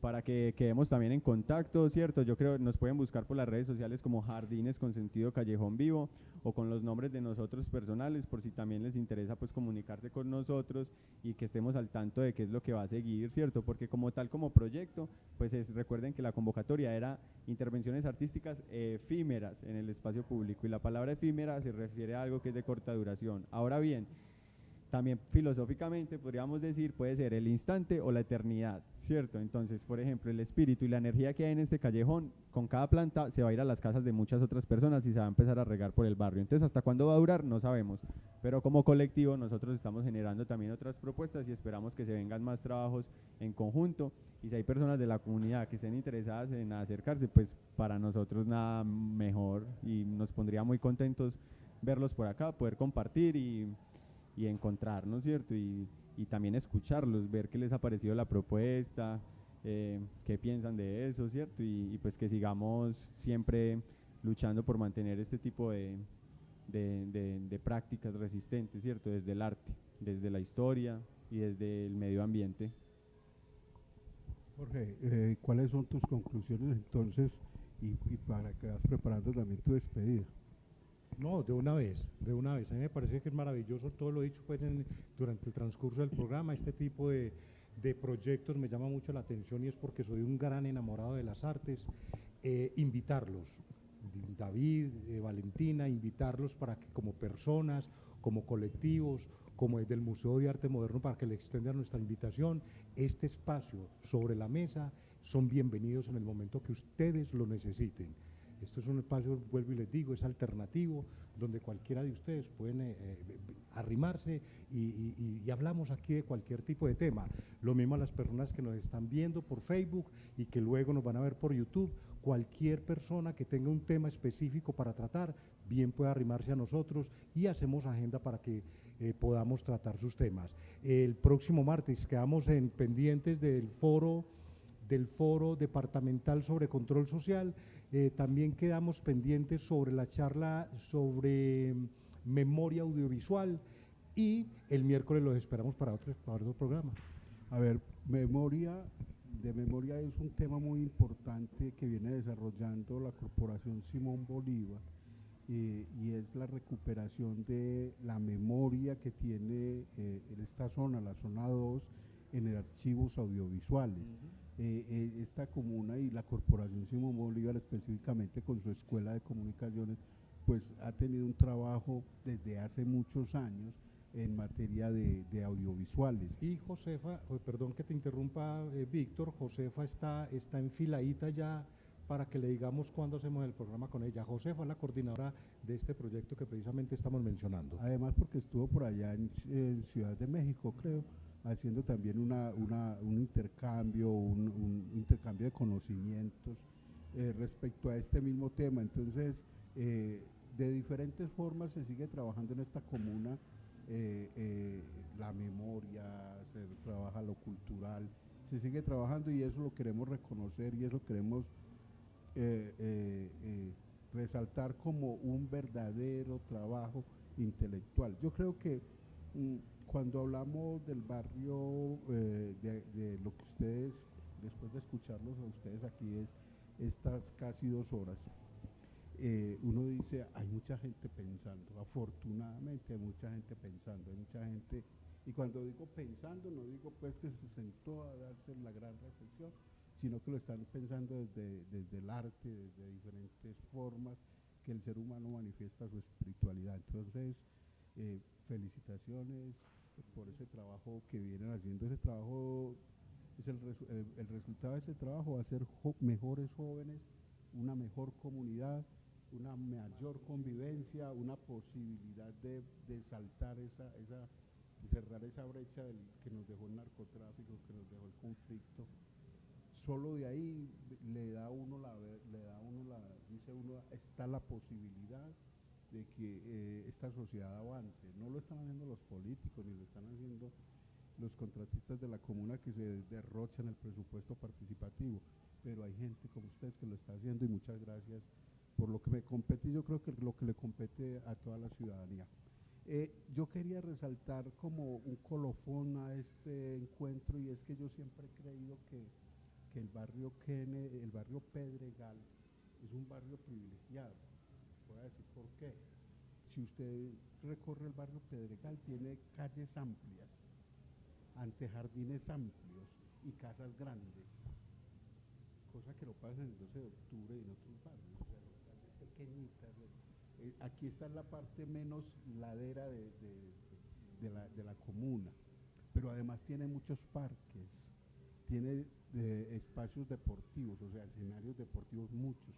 para que quedemos también en contacto, ¿cierto? Yo creo que nos pueden buscar por las redes sociales como Jardines Consentido Callejón Vivo o con los nombres de nosotros personales, por si también les interesa pues comunicarse con nosotros y que estemos al tanto de qué es lo que va a seguir, ¿cierto? Porque como tal, como proyecto, pues recuerden que la convocatoria era intervenciones artísticas efímeras en el espacio público, y la palabra efímera se refiere a algo que es de corta duración. Ahora bien, también filosóficamente podríamos decir puede ser el instante o la eternidad, ¿cierto? Entonces, por ejemplo, el espíritu y la energía que hay en este callejón, con cada planta se va a ir a las casas de muchas otras personas y se va a empezar a regar por el barrio. Entonces, ¿hasta cuándo va a durar? No sabemos, pero como colectivo nosotros estamos generando también otras propuestas y esperamos que se vengan más trabajos en conjunto, y si hay personas de la comunidad que estén interesadas en acercarse, pues para nosotros nada mejor y nos pondría muy contentos verlos por acá, poder compartir y encontrarnos, ¿cierto? Y también escucharlos, ver qué les ha parecido la propuesta, qué piensan de eso, ¿cierto? Y pues que sigamos siempre luchando por mantener este tipo de prácticas resistentes, ¿cierto? Desde el arte, desde la historia y desde el medio ambiente. Jorge, ¿cuáles son tus conclusiones entonces y para que vas preparando también tu despedida? No, de una vez. A mí me parece que es maravilloso todo lo dicho pues durante el transcurso del programa. Este tipo de proyectos me llama mucho la atención y es porque soy un gran enamorado de las artes. Invitarlos, David, Valentina, invitarlos para que como personas, como colectivos, como desde el Museo de Arte Moderno, para que le extiendan nuestra invitación. Este espacio sobre la mesa son bienvenidos en el momento que ustedes lo necesiten. Esto es un espacio, vuelvo y les digo, es alternativo, donde cualquiera de ustedes pueden arrimarse y hablamos aquí de cualquier tipo de tema. Lo mismo a las personas que nos están viendo por Facebook y que luego nos van a ver por YouTube. Cualquier persona que tenga un tema específico para tratar, bien puede arrimarse a nosotros y hacemos agenda para que podamos tratar sus temas. El próximo martes quedamos pendientes del foro departamental sobre control social. También quedamos pendientes sobre la charla sobre memoria audiovisual y el miércoles los esperamos para otro programa. A ver, memoria es un tema muy importante que viene desarrollando la Corporación Simón Bolívar y es la recuperación de la memoria que tiene en esta zona, la zona 2, en archivos audiovisuales. Esta comuna y la Corporación Simón Bolívar específicamente con su Escuela de Comunicaciones pues ha tenido un trabajo desde hace muchos años en materia de audiovisuales. Y Josefa, perdón que te interrumpa, Víctor, Josefa está enfiladita ya para que le digamos cuándo hacemos el programa con ella. Josefa es la coordinadora de este proyecto que precisamente estamos mencionando. Además porque estuvo por allá en Ciudad de México, creo, haciendo también un intercambio, un intercambio de conocimientos respecto a este mismo tema. Entonces, de diferentes formas se sigue trabajando en esta comuna, la memoria, se trabaja lo cultural, se sigue trabajando y eso lo queremos reconocer y eso queremos resaltar como un verdadero trabajo intelectual. Yo creo que cuando hablamos del barrio, de lo que ustedes, después de escucharlos a ustedes aquí estas casi 2 horas, uno dice, hay mucha gente pensando, afortunadamente hay mucha gente pensando, hay mucha gente, y cuando digo pensando, no digo pues que se sentó a darse la gran reflexión, sino que lo están pensando desde el arte, desde diferentes formas que el ser humano manifiesta su espiritualidad. Entonces, felicitaciones por ese trabajo que vienen haciendo. Ese trabajo, es el resultado de ese trabajo va a ser mejores jóvenes, una mejor comunidad, una mayor convivencia, una posibilidad de saltar de cerrar esa brecha que nos dejó el narcotráfico, que nos dejó el conflicto. Solo de ahí dice uno, está la posibilidad de que esta sociedad avance. No lo están haciendo los políticos, ni lo están haciendo los contratistas de la comuna que se derrochan el presupuesto participativo, pero hay gente como ustedes que lo está haciendo y muchas gracias por lo que me compete y yo creo que lo que le compete a toda la ciudadanía. Yo quería resaltar como un colofón a este encuentro y es que yo siempre he creído que el barrio el barrio Pedregal es un barrio privilegiado. Voy a decir por qué. Si usted recorre el barrio Pedregal, tiene calles amplias, antejardines amplios y casas grandes, cosa que no pasa en el 12 de octubre y en otros barrios, o sea, las calles pequeñitas. Aquí está la parte menos ladera de la comuna, pero además tiene muchos parques, tiene espacios deportivos, o sea, escenarios deportivos muchos.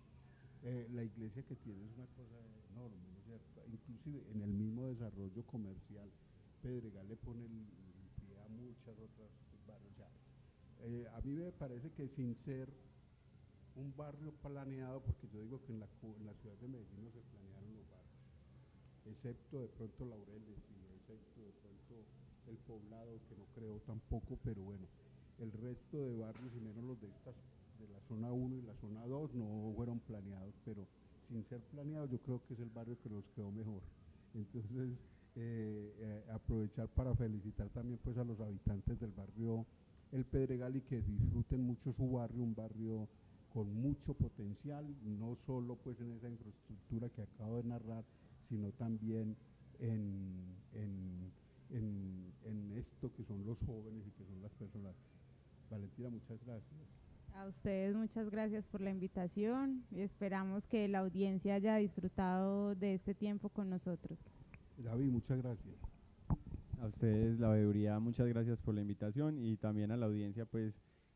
La iglesia que tiene es una cosa enorme, ¿no es cierto? Inclusive en el mismo desarrollo comercial, Pedregal le pone el pie a muchas otras barrios. A mí me parece que sin ser un barrio planeado, porque yo digo que en la ciudad de Medellín no se planearon los barrios, excepto de pronto Laureles y excepto de pronto el Poblado, que no creo tampoco, pero bueno, el resto de barrios y menos los de la zona 1 y la zona 2 no fueron planeados, pero sin ser planeados yo creo que es el barrio que nos quedó mejor. Entonces, aprovechar para felicitar también pues a los habitantes del barrio El Pedregal y que disfruten mucho su barrio, un barrio con mucho potencial, no solo pues en esa infraestructura que acabo de narrar, sino también en esto que son los jóvenes y que son las personas. Valentina, muchas gracias. A ustedes muchas gracias por la invitación y esperamos que la audiencia haya disfrutado de este tiempo con nosotros. David, muchas gracias. A ustedes, la veeduría, muchas gracias por la invitación y también a la audiencia, pues,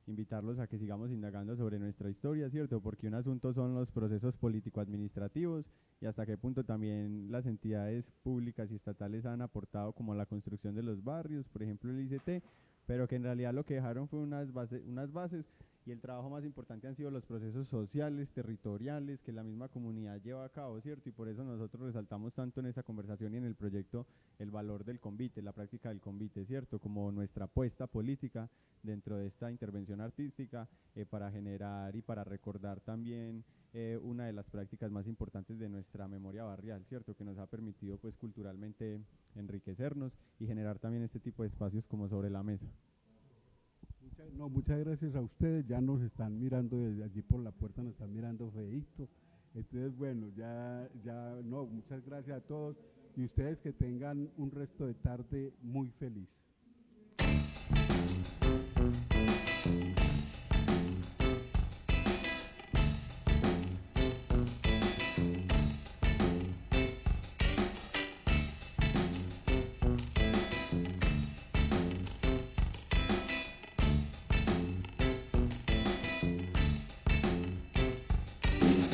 invitarlos a que sigamos indagando sobre nuestra historia, ¿cierto? Porque un asunto son los procesos político-administrativos y hasta qué punto también las entidades públicas y estatales han aportado como a la construcción de los barrios, por ejemplo el ICT, pero que en realidad lo que dejaron fue unas bases y el trabajo más importante han sido los procesos sociales, territoriales, que la misma comunidad lleva a cabo, ¿cierto? Y por eso nosotros resaltamos tanto en esta conversación y en el proyecto el valor del convite, la práctica del convite, ¿cierto? Como nuestra apuesta política dentro de esta intervención artística para generar y para recordar también una de las prácticas más importantes de nuestra memoria barrial, ¿cierto? Que nos ha permitido pues culturalmente enriquecernos y generar también este tipo de espacios como Sobre la Mesa. Muchas gracias a ustedes, ya nos están mirando desde allí por la puerta, nos están mirando feíto. Entonces, bueno, muchas gracias a todos y ustedes que tengan un resto de tarde muy feliz.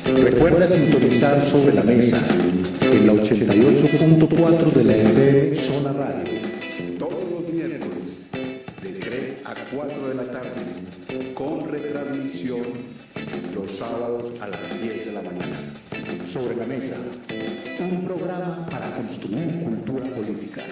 Recuerda sintonizar Sobre la Mesa en la 88.4 de la FM Zona Radio. Todos los miércoles de 3 a 4 de la tarde, con retransmisión los sábados a las 10 de la mañana. Sobre la Mesa, un programa para construir cultura política.